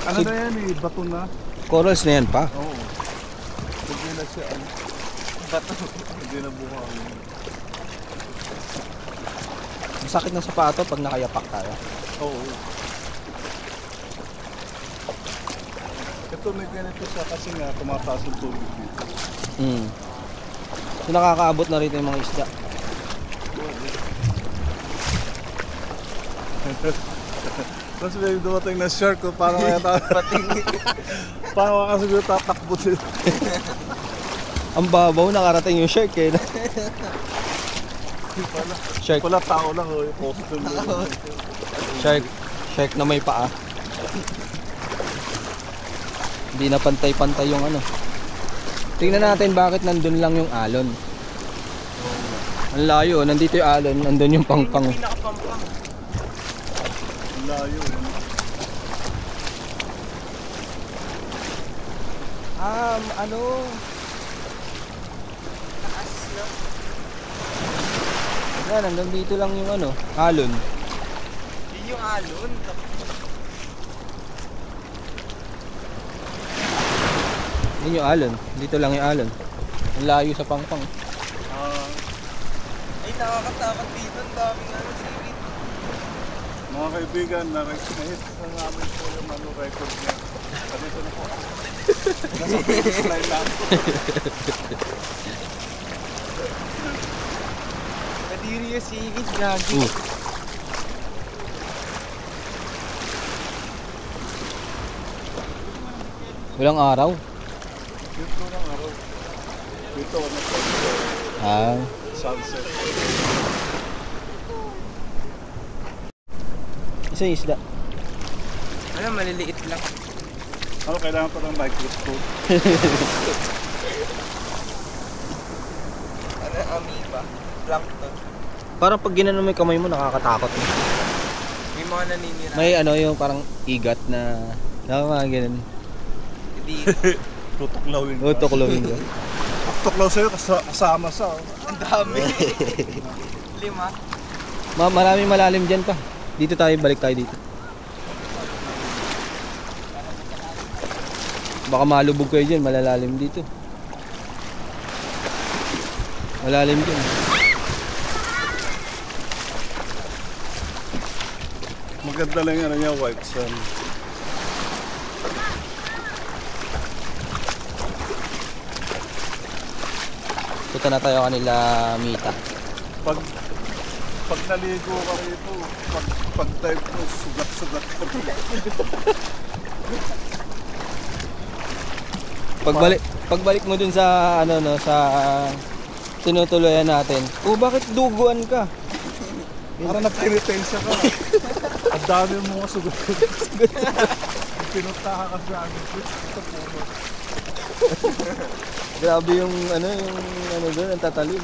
Ano na yan eh, bato na.
Corals na yan pa.
Oo. Hindi na siya ano. Bato. Hindi na buhangin.
Masakit ng sapato pag nakayapak tayo.
Oo. Ito may ganito siya kasi nga tumataas yung tubig dito.
So nakakaabot na rito yung mga isda.
Tapos may dumating na shark ko, paano kaya paano ka siguro tatakbo dito?
Ang babaw, nakarating yung shark eh. Shark.
Wala tao lang oh, yung costume nila.
Shark na may paa. Hindi na pantay-pantay yung ano. Tingnan natin bakit nandun lang yung alon. Ang layo, nandito yung alon, nandun yung pangpang.
Pinakapampang.
Layo.
Ano?
Taas, no?
Yan, hanggang dito lang yung ano, alon.
Yun yung alon.
Yun yung alon. Dito lang yung alon. Ang layo sa pangpang.
Ay, nakakatakot dito. Ang daming ano, seaweed.
Mga kaibigan, nakikita na namin po yung ano, record niya. Dito na po. Nasa finish line lang.
Kadiri yung seaweed, gagi.
Walang araw.
Dito lang araw. Dito ano po. Sunset.
Isa yung isda.
Ano, maliliit lang.
Ano, kailangan pa ng microscope.
Ano, amoeba. Plankton.
Parang pag ginanon mo yung kamay mo, nakakatakot mo.
May mga naninira.
May ano yung parang igat na mga ganun.
Kadiri.
Tutuklawin ka.
Oo, tuklawin ka.
Tuklaw sa'yo kasama sa.
Ang dami. 5.
Maraming malalim dyan pa. Dito tayo, balik tayo dito. Baka malubog kayo dyan, malalalim dito. Malalim dyan.
Maganda lang yung ano niya, white sun.
Punta na tayo kanila Mita.
Pag naligo ka rito, pag dive mo, sugat-sugat ka.
Pagbalik mo dun sa ano no, sa tinutuloyan natin. Oh, bakit duguan ka?
Parang nag-penitensya ka. Ang dami mo mga sugat. Pinunta ka sa amin. Ito puno.
Grabe yung ano doon, ang tatalim.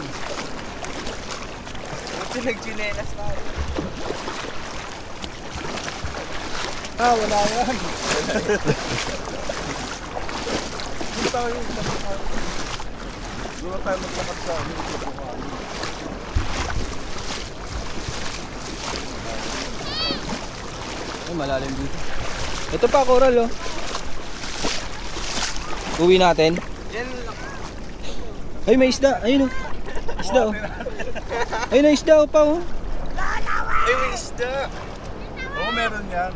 Nag-chinelas tayo.
Wala yan. Doon tayo. Doon tayo maglakat sa amin.
Ay, malalim dito. Ito pa, coral oh. Uwi natin.
Yan lang.
Ay, may isda. Ayun oh. Isda oh. Ayun na isda oh pa oh.
Ay, may isda.
Oo, meron yan.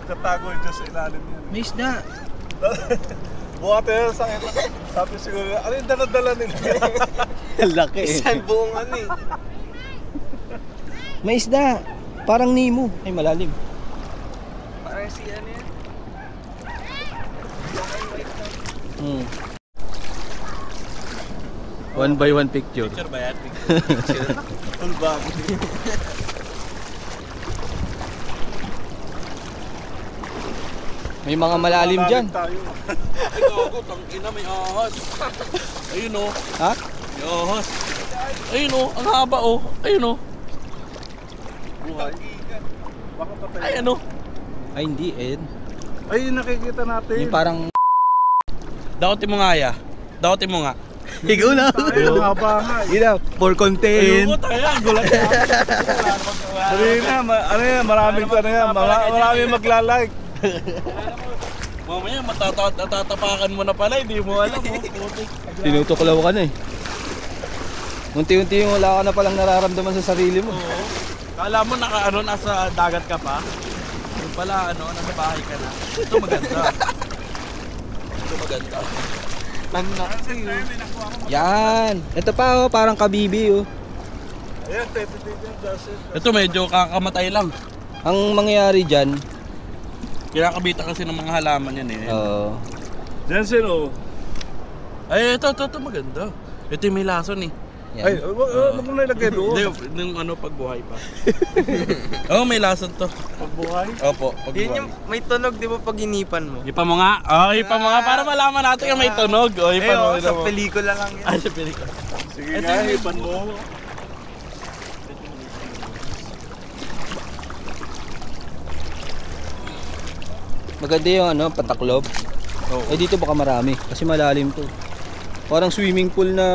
Tatago yung Diyos sa ilalim yan.
May isda.
Buhati yan sa akin. Sabi siguro, ano yung dala-dala nila?
Laki eh.
Isang buong ano eh.
May isda. Parang Nemo. Ay, malalim.
Parang si ano yan.
Hmm. 1 by 1 picture.
Picture ba yan?
Full bag.
May mga malalim dyan.
Tayo.
Ay, gago, tangina, may ahas. Ayun o.
Ha?
May ahas. Ayun o, ang haba o. Ayun o.
Buhay. Baka patay.
Ay, ano?
Ay, hindi eh.
Ay, yung nakikita natin.
Yung parang...
Dakotin mo nga ya. Dakotin mo nga.
Ikaw na.
Ay, ang haba nga.
Yun na, for content.
Ayun, tayo. Gulat na.
Sabi na, ano yan, maraming magla-like.
Mamaya, matatapakan mo na pala. Hindi mo alam o.
Tinutuklaw ka na eh. Unti-unti yung wala ka na palang nararamdaman sa sarili mo.
Oo. Kala mo nasa dagat ka pa. Yung pala, nasa bahay ka na. Ito maganda. Ito maganda.
Yan. Ito pa oh, parang kabibi oh.
Ayan, tetitig yung Dustin.
Ito medyo kakamatay lang.
Ang mangyayari dyan,
Kinakabita kasi ng mga halaman yan eh.
Jensen oh.
Ay, ito maganda. Ito yung may lason eh.
yan.
Ay, wag mo nilagay doon.
Hindi, nung pagbuhay pa. Oo, may lason to.
Pagbuhay.
Opo, pagbuhay.
Yun yung may tunog, di ba, pag inipan mo?
Ipa mo nga. Ipa mo nga para malaman natin yung may tunog. Ipa mo.
Sa pelikula lang yan.
Ay, sa pelikula.
Sige
Ito
nga,
yung may
ipan mo.
Maganda yung pataklob. Eh dito baka marami kasi malalim to. Parang swimming pool na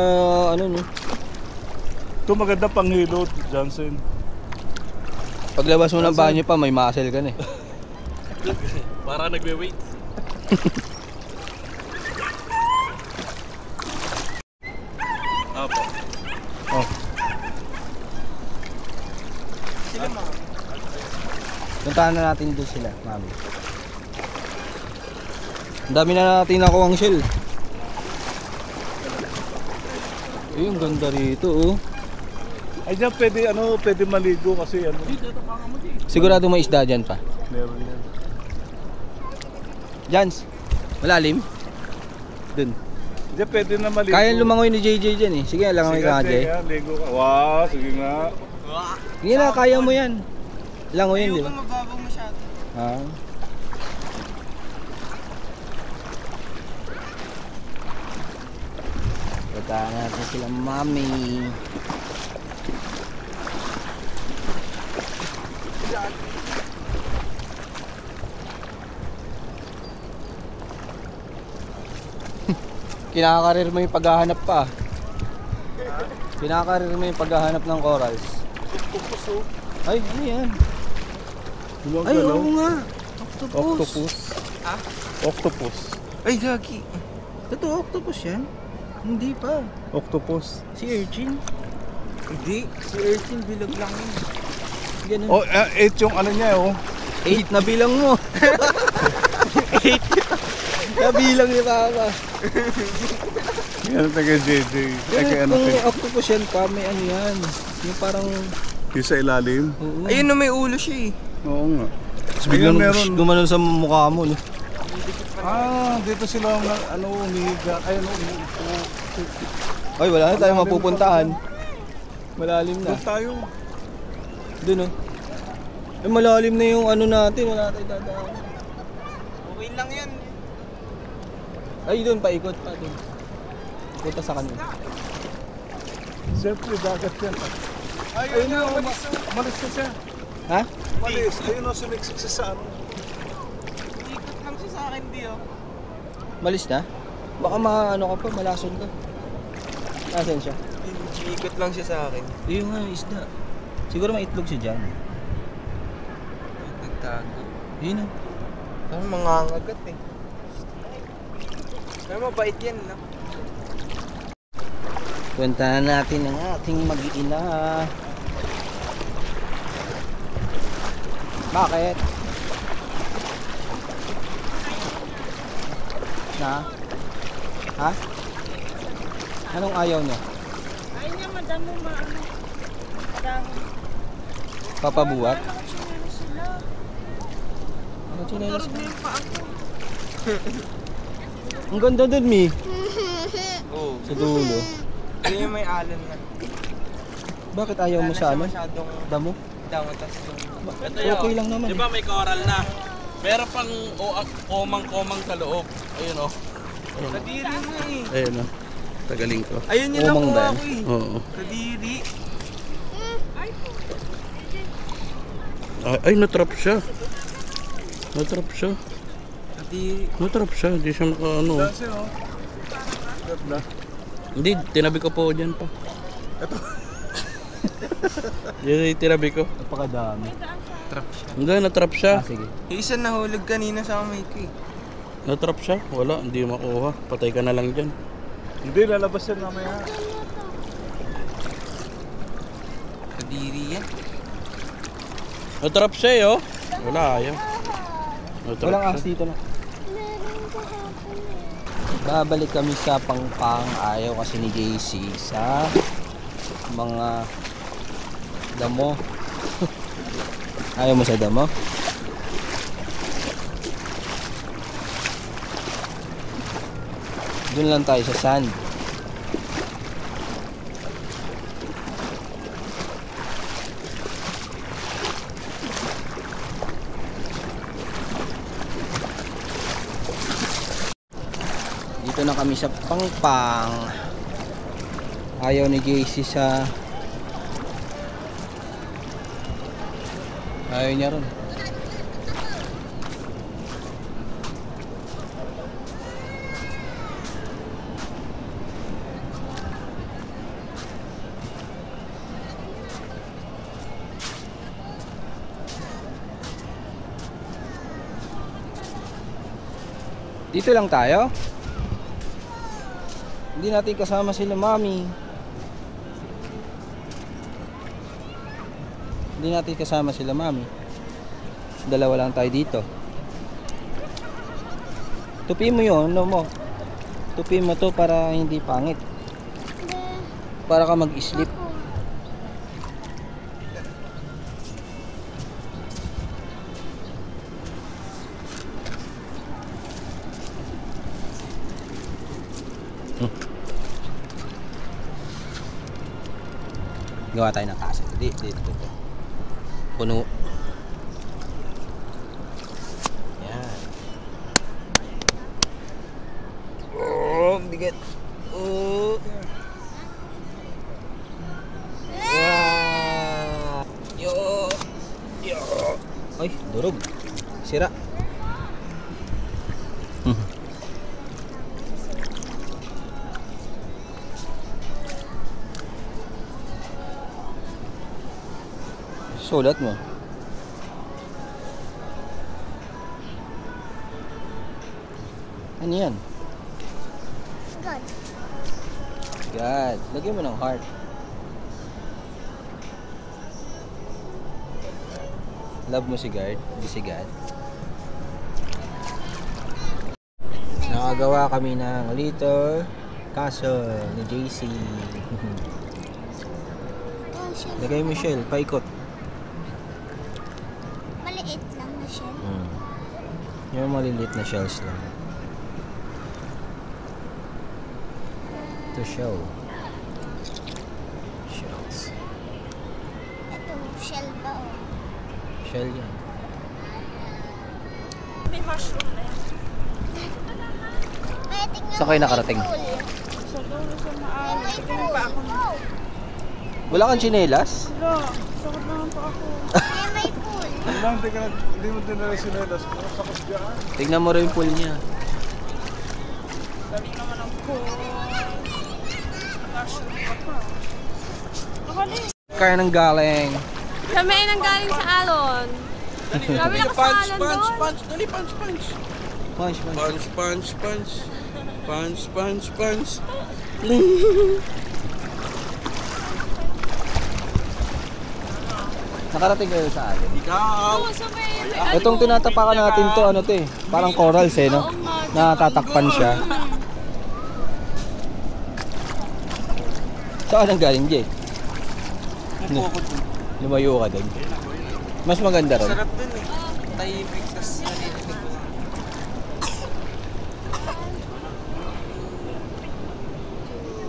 no.
Ito maganda panghilod, Johnson.
Paglabas mo ng banyo pa may muscle ka na eh.
Para nagwe-wait. Opo.
Oh.
Sila mga.
Puntahan na natin doon sila, mami. Ang dami na natin nakuha ang shell. Eh, ang ganda rito oh.
Ay dyan pwede maligo kasi
Sigurado may isda dyan pa.
meron yan.
Jans, malalim. Dun.
Dyan pwede na maligo.
Kaya lumangoy ni JJ dyan eh. Sige, langoy ka
Jay.
Jay.
Ligo ka. Wow, sige nga.
Sige na, kaya mo yan. Langoyin, di
Ayoko
ba?
mababaw masyado.
Ah. Puntahan natin sila mami. Kinakarir mo yung paghahanap pa. Kinakarir mo yung paghahanap ng corals. Ay, ano yan? Ay, oo nga. Octopus.
Ha?
Octopus.
Ay, gagi.
Totoo, octopus yan? Hindi pa.
Octopus.
Si urchin.
Hindi. Si Urchin, bilog lang yun.
Ganun.
Oh, 8 yung ano niya oh.
8 na bilang mo. 8. Nabilang ni Papa.
Yan taga JJ. Taga ano
Kung
kay.
octopus yan pa, may ano yan. Yung parang...
Yung sa ilalim.
Oo.
Ayun na, may ulo siya eh.
Oo nga.
Biglang
meron.
gumanon sa mukha mo. No?
Dito sila umihiga. Ay, umihiga.
Ay, wala na tayong mapupuntahan. Malalim na.
Doon tayo.
Doon oh. Ay, malalim na yung ano natin. Wala tayong dadaan.
Okay lang yan.
Ay, doon, paikot pa doon. Punta sa kanila.
Siyempre, dagat yan. Ayun na, malis na siya.
Ha?
Malis. Ayun na, sumiksik siya sa ano.
Ikot lang siya sa akin, di oh.
Malis na? Baka ano ka pa, malason ka. Nasaan siya?
Ikot lang siya sa akin.
Ayun nga, isda. Siguro may itlog siya dyan.
Nagtago.
Ayun oh.
Parang mangangagat eh. Pero mabait yan, no?
Punta na natin ang ating mag-iina. Bakit? Na? Ha? Anong ayaw niya?
Ayun niya, madamo maano. Dahon.
Papabuhat?
Ano chinelas sila?
Ano chinelas
Turog
mo?
na yung paa ko.
Ang ganda dun, Mi.
Oo.
Sa dulo.
Yun yung may alon na.
Bakit ayaw mo sa ano?
Masyadong
Damo?
damo, tas
Okay lang naman.
Di ba may coral na? Meron pang komang-komang sa loob. Ayun oh.
kadiri mo eh.
Ayun oh. Tagaling ko.
Ayun yung
Umang
nakuha
ba yan?
ko eh.
Oo.
Kadiri.
Ay, natrap siya. Natrap siya.
Kadiri.
Natrap siya. Hindi siya ano.
Kasi oh. Ganda.
Hindi, tinabi ko po dyan pa. Yan yung tinabi ko.
Napakadami.
Trap siya.
Hindi, natrap siya.
Sige.
Yung isa nahulog kanina sa kamay ko eh.
Natrap siya. Wala, hindi makuha. Patay ka na lang dyan.
Hindi, lalabas yan mamaya.
Kadiri yan.
Natrap siya eh oh. Wala, ayaw. Natrap
Walang
siya.
ahas dito na. Babalik kami sa Pangpang. Ayaw kasi ni JC sa mga damo. Ayaw mo sa damo? Doon lang tayo sa sand. Dito na kami sa Pangpang. Ayaw ni JC sa... Ayaw niya ron. Dito lang tayo. Hindi natin kasama sila Mami. Hindi natin kasama sila Mami. Dalawa lang tayo dito. Tupi mo yun, ano mo? Tupi mo to para hindi pangit. Para ka mag-sleep. Gawa tayo ng kaso. Dito. Puno. Yan. Oh, bigat. Oh. Wow. Yo. Ay, durog. Sira. sulat mo? Ano yan?
God.
God. Lagyan mo ng heart. Love mo si God? Hindi si God? Nakagawa kami ng little castle ni JC. Lagay mo shell, paikot.
Maliit lang na shell.
Yung maliliit na shells lang. To show. Shells.
Ito, shell ba o?
Shell yan.
May mushroom na yan.
May tingnan
Saan kayo nakarating?
Sa dulo sa maaari.
May
Tignan pa ako.
Wala kang tsinelas?
Wala. Sakot naman pa ako.
May pool.
Ano lang, hindi mo din na sinelas. Sakot dyan.
Tignan mo rin yung pool niya.
Dami naman ang pool. Mushroom pa pa. Akala
Kaya nang galing.
Kami ay nanggaling sa Alon. Kami
Dali,
nakasalan doon.
Dali, punch.
Punch, punch. Nakarating kayo sa alin.
Ikaw.
sa may...
Itong tinatapakan natin to, ano to eh. Parang corals eh, no? Natatakpan siya. Saan ang galing, Jay? Lumayo ka doon. Mas maganda ron.
Sarap dun eh. Tahimik, tas narinig ko.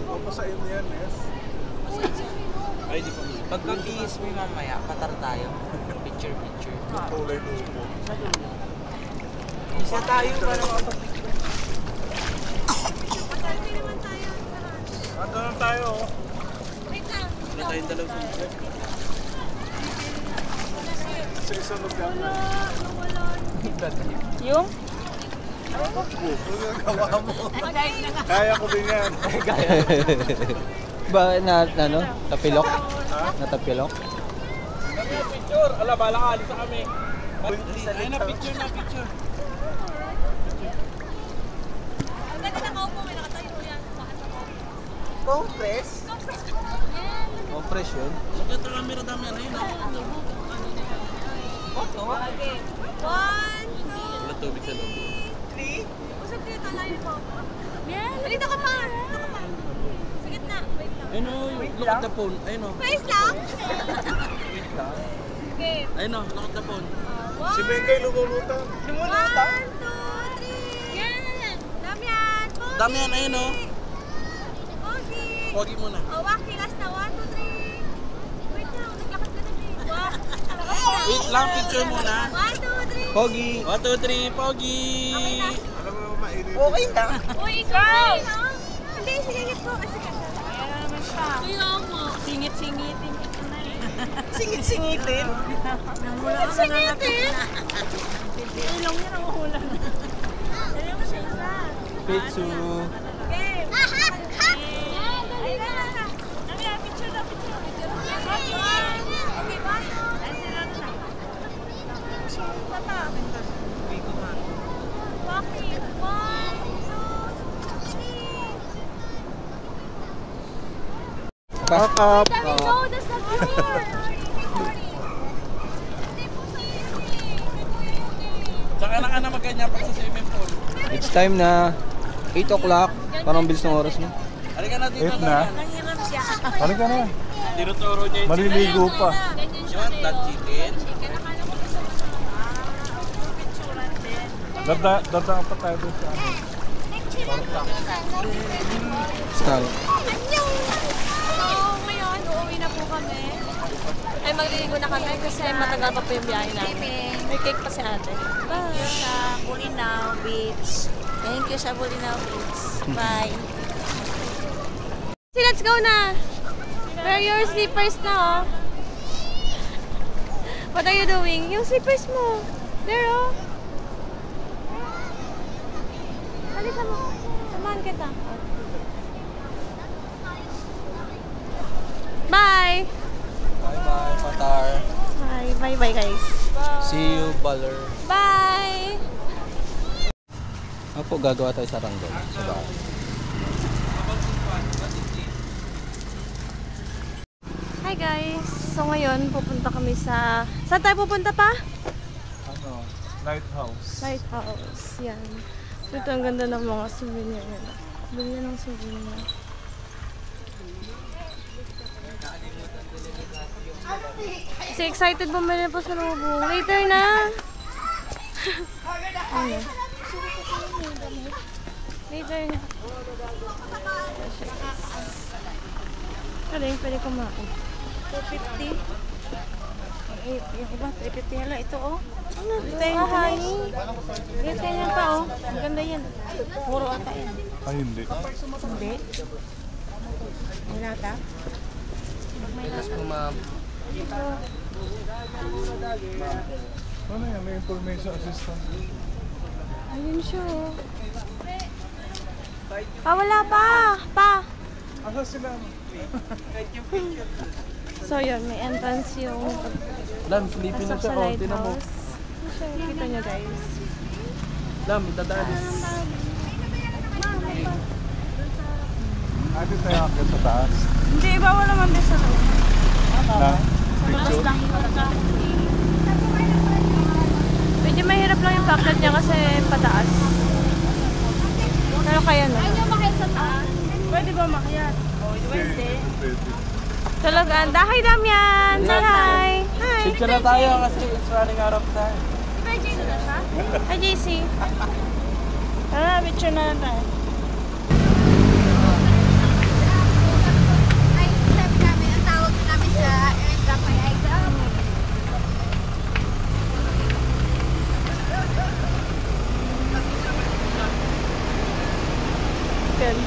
Papasain mo yan, Nes.
Ay, di pa.
Pagkag-iis mo mamaya, patar tayo. Picture.
Kulay lupo.
Isa tayo para makapag-picture.
Ando na tayo, oh.
Wala tayong dalawang picture.
Sa isang lugar na.
Yung?
Gawa mo. Kaya ko din yan.
Ba na ano? Tapilok? Natapilok?
Picture. Ala, balang alis na kami. Ay na, picture.
Ang ganda nakaupo, may nakatayo yan.
Compress?
Compress yun.
Bakit ang camera dami yan? Ayun,
Okay. 1, 2,
wala tubig sa loob.
3. Usap dito, layo mo. Yan. Dito ka pa. Sa gitna. Wait lang.
Ayun o, look at the phone. Ayun o.
Face lang.
Wait lang.
Okay.
Ayun o, look at the phone.
Si Bengay lumulutang.
1, 2, 3. Yan. Damian.
Dami yan, ayun o.
Pogi.
Pogi muna.
Oh, Waki. Last na. 1, 2, 3. Wait lang. Naglakad ka na, babe. Walk.
Wait lang, picture muna.
1, 2, 3.
Pogi!
1, 2, 3, Pogi!
Alam mo, mainit.
Okay na.
Uy, ikaw! Hindi, siningit ko kasi kasi. Ayan na naman siya. Kaya mo. Singit-singitin kita na eh.
Singit-singitin.
Singit-singitin? Ilong niya nanguhula na. Dali mo siya isa.
Picture!
Okay. Dali na. Dali na, picture na. Okay, bye. Ay, sila na. Tata. Waki. 1, 2, 3.
Back up!
Let me go, that's the floor.
Tsaka na ka na magkanya pag sa swimming pool.
It's time na 8 o'clock. Parang bilis ng oras mo.
Halika na dito.
8 na.
Nangiram siya.
Halika na.
Tinuturo niya yung
Maliligo pa.
Ganyan
You
siya
want that chicken?
Chicken, akala ko gusto mo na. Picturean din.
Dadaan pa tayo doon sa ano.
Style.
So, ngayon, uuwi na po kami. Ay, magliligo na kami kasi matagal pa po yung biyahe namin. May cake pa si ate. Bye!
Sa Bulinaw Beach. Thank you sa Bulinaw Beach. Bye.
So, let's go na! Wear your slippers na, oh. What are you doing? Yung slippers mo. There, oh. Halika mo. Samahan kita. Bye!
Bye-bye, Patar.
Bye. Bye-bye guys.
See you, baller.
Bye!
Opo, gagawa tayo sa Ranggol. Sa bahay.
Hi guys! So ngayon, pupunta kami sa... Saan tayo pupunta pa?
Ano? Lighthouse.
Lighthouse. Yan. Ito ang ganda ng mga souvenir nila. Bili ng souvenir. Kasi excited bumili po sa lubong. Later na! Ano? Later na. Ano yung pwede kumain? 250. Yung iba, 350 hala. Ito oh. Ano? Ito honey. Ito yan pa oh. Ang ganda yan. Puro ata yan.
Ay, hindi.
Hindi. Wala ta?
Yes po, ma'am.
Ano yan? May information assistant.
Ayun siya oh. Wala pa! Pa!
Asa sila?
So yun, may entrance yung
Lam, sleepy na
pasok
siya.
sa
Oh, tinan mo.
lighthouse. Siya, kita nyo guys.
Lam, dadaanin.
Ate tayo akit sa taas.
Hindi, bawal naman din sa loob.
Na? Picture?
Medyo mahirap lang yung packet niya kasi pataas. Pero kaya na.
Pwede ba makyat? Pwede.
Pwede.
Talaga. Hi Damian! Say hi! Hi!
Picture na tayo kasi it's running out of time.
Hi JC!
Tara, picture na tayo.
Ay, sabi namin, ang tawag namin sa airdrop ay airdrop.
Good.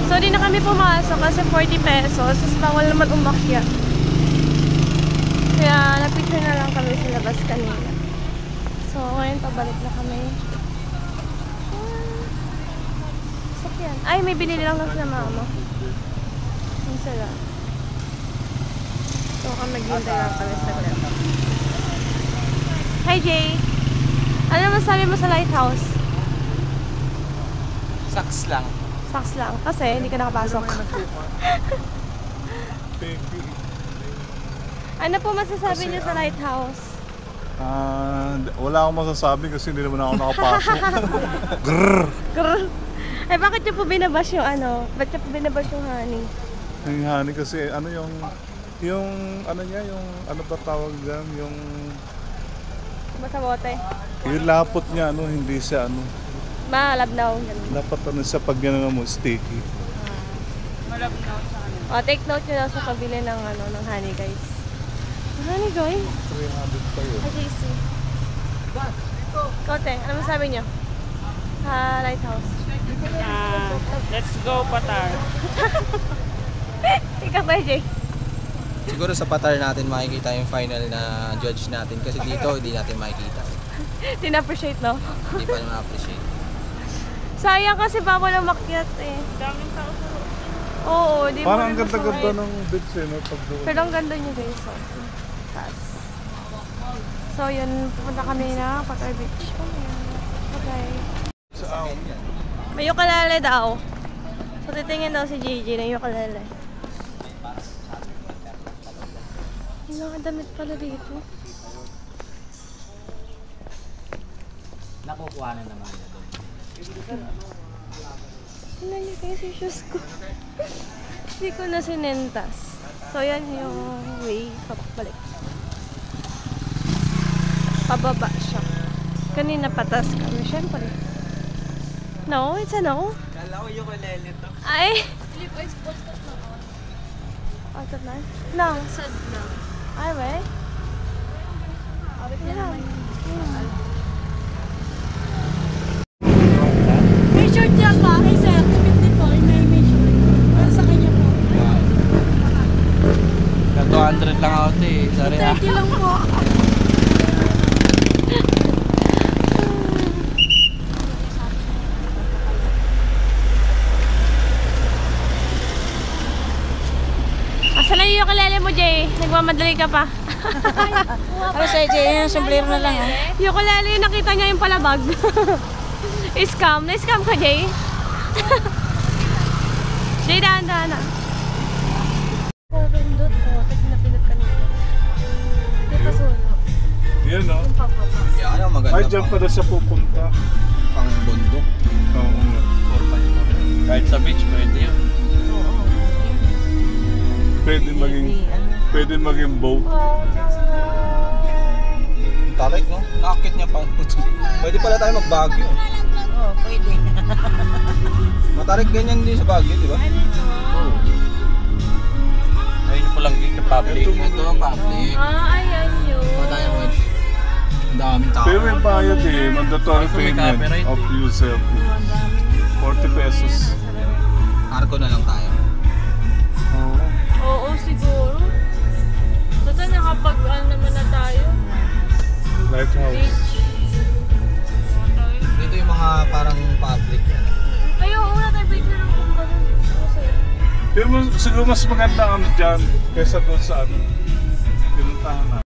So di na kami pumasok kasi 40 pesos. Tapos bawal naman umakyat. Kaya nagpicture na lang kami sa labas kanina. So ngayon pabalik na kami. Sakyan. Ay, may binili lang na mama. Ang sarap. So kami maghintay lang kami sa grab. Hi Jay! Ano masabi mo sa lighthouse?
Saks lang.
Saks lang. Kasi hindi ka nakapasok.
Thank you.
Ano po masasabi niyo sa lighthouse?
Wala akong masasabi kasi hindi naman ako nakapasok. Grrr!
Grrr. Eh bakit niyo po binabash yung ano? Ba't niyo po binabash yung honey?
Ang honey kasi ano yung ano niya, yung ano ba tawag dyan, yung
Basta bote.
yung lapot niya, ano, hindi siya ano,
Malabnaw. Ganun.
dapat ano siya pag gano'n mo, sticky.
Malabnaw sa ano.
O, take note nyo lang sa pabili ng ano, ng honey guys. Ang honey guys?
300 pa yun.
Hi JC. Kote, ano masabi niyo? Lighthouse.
Let's go, Patar.
Ikaw ba, Jay?
Siguro sa patar natin makikita yung final na judge natin kasi dito hindi natin makikita.
Tina-appreciate, no?
Hindi pa naman appreciate.
Sayang kasi bawal ang makyat eh.
Daming tao sa loob.
Oo, di mo
Parang ang
rin
ganda-ganda
masungit.
ng beach eh, no, pag doon.
Pero ang ganda niyo guys. So, taas. So yun, pupunta kami na Patar Beach. Okay. May ukulele daw. So titingin daw si JJ ng ukulele. May mga damit pala dito.
Nakukuha na naman na doon.
Hinali kayo si shoes ko. Hindi ko na sinentas. So yan yung way pabalik. Pababa siya. Kanina patas kami. Siyempre. No? It's a no?
Kala ko yung kulele to.
Ay! Outlet na? No.
Sad na.
Ay, we? Yeah.
May short niya pa kay Sir. 50 po. May short. Para sa kanya po.
200 lang ako eh. Sorry ah.
30 lang po.
Asan na yung ukulele mo, Jay. Nagmamadali ka pa.
Ano sa Jay? Sombrero na lang.
Yung ukulele yung nakita niya yung palabag. Scam. Na-scam ka, Jay? Jay, dahan-dahan na. Pindot ko. Tapos napindot ka nila. Di pa suno.
Yan o.
Yan ang maganda.
Ay, dyan pala siya pupunta.
Pang bundok.
Oo nga.
Kahit sa beach, pwede yun.
Pwede maging boat.
Tarik, no? Nakakit niya pa. Pwede pala tayo mag-Baguio.
Oo, pwede.
Matarik ganyan din sa Baguio, di ba?
Oo. Ayun po lang yung public.
Ito ang public.
Ayan yun.
Mataya mo. Ang daming tao.
Pero yung bayad mandatory
Kaso may
payment
copyright.
of user fee. 40 pesos.
Arco na lang tayo.
Oo, siguro. Total nakapag naman na tayo.
Lighthouse.
Dito yung mga parang public.
Ay, oo, na tayo picture ng kung ganun.
Pero siguro mas maganda ang dyan kaysa doon sa ano. Pinuntahan na.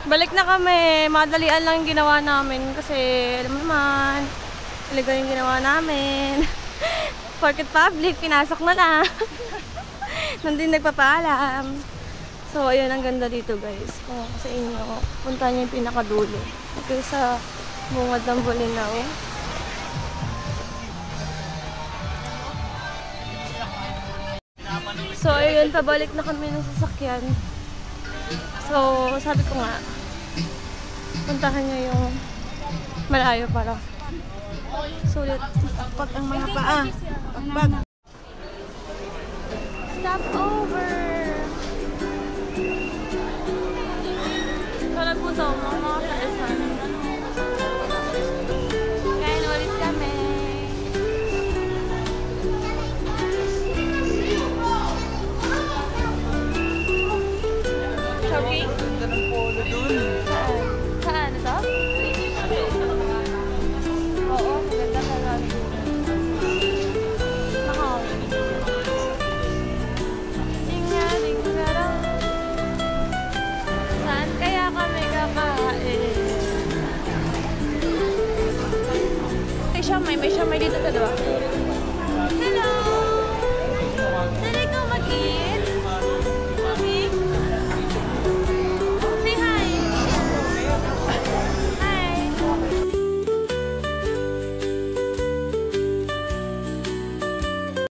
Balik na kami. Madalian lang yung ginawa namin kasi alam mo naman, illegal yung ginawa namin. Porket public, pinasok na lang. Nandun nagpapaalam. So, ayun, ang ganda dito guys. Kung sa inyo, punta niyo yung pinakadulo. Okay, sa bungad ng Bolinao. So, ayun, pabalik na kami ng sasakyan. So, sabi ko nga, puntahan nyo yung malayo para sulit.
Pag ang mga paa. Pag.
Stop over! Kala po ito, mga kaisan. Kain ulit kami. Shopping?
Ganda ng polo dun.
Saan? Saan? Ito? Oo, maganda ka lang. Saan kaya kami kakain? May siomay dito, diba?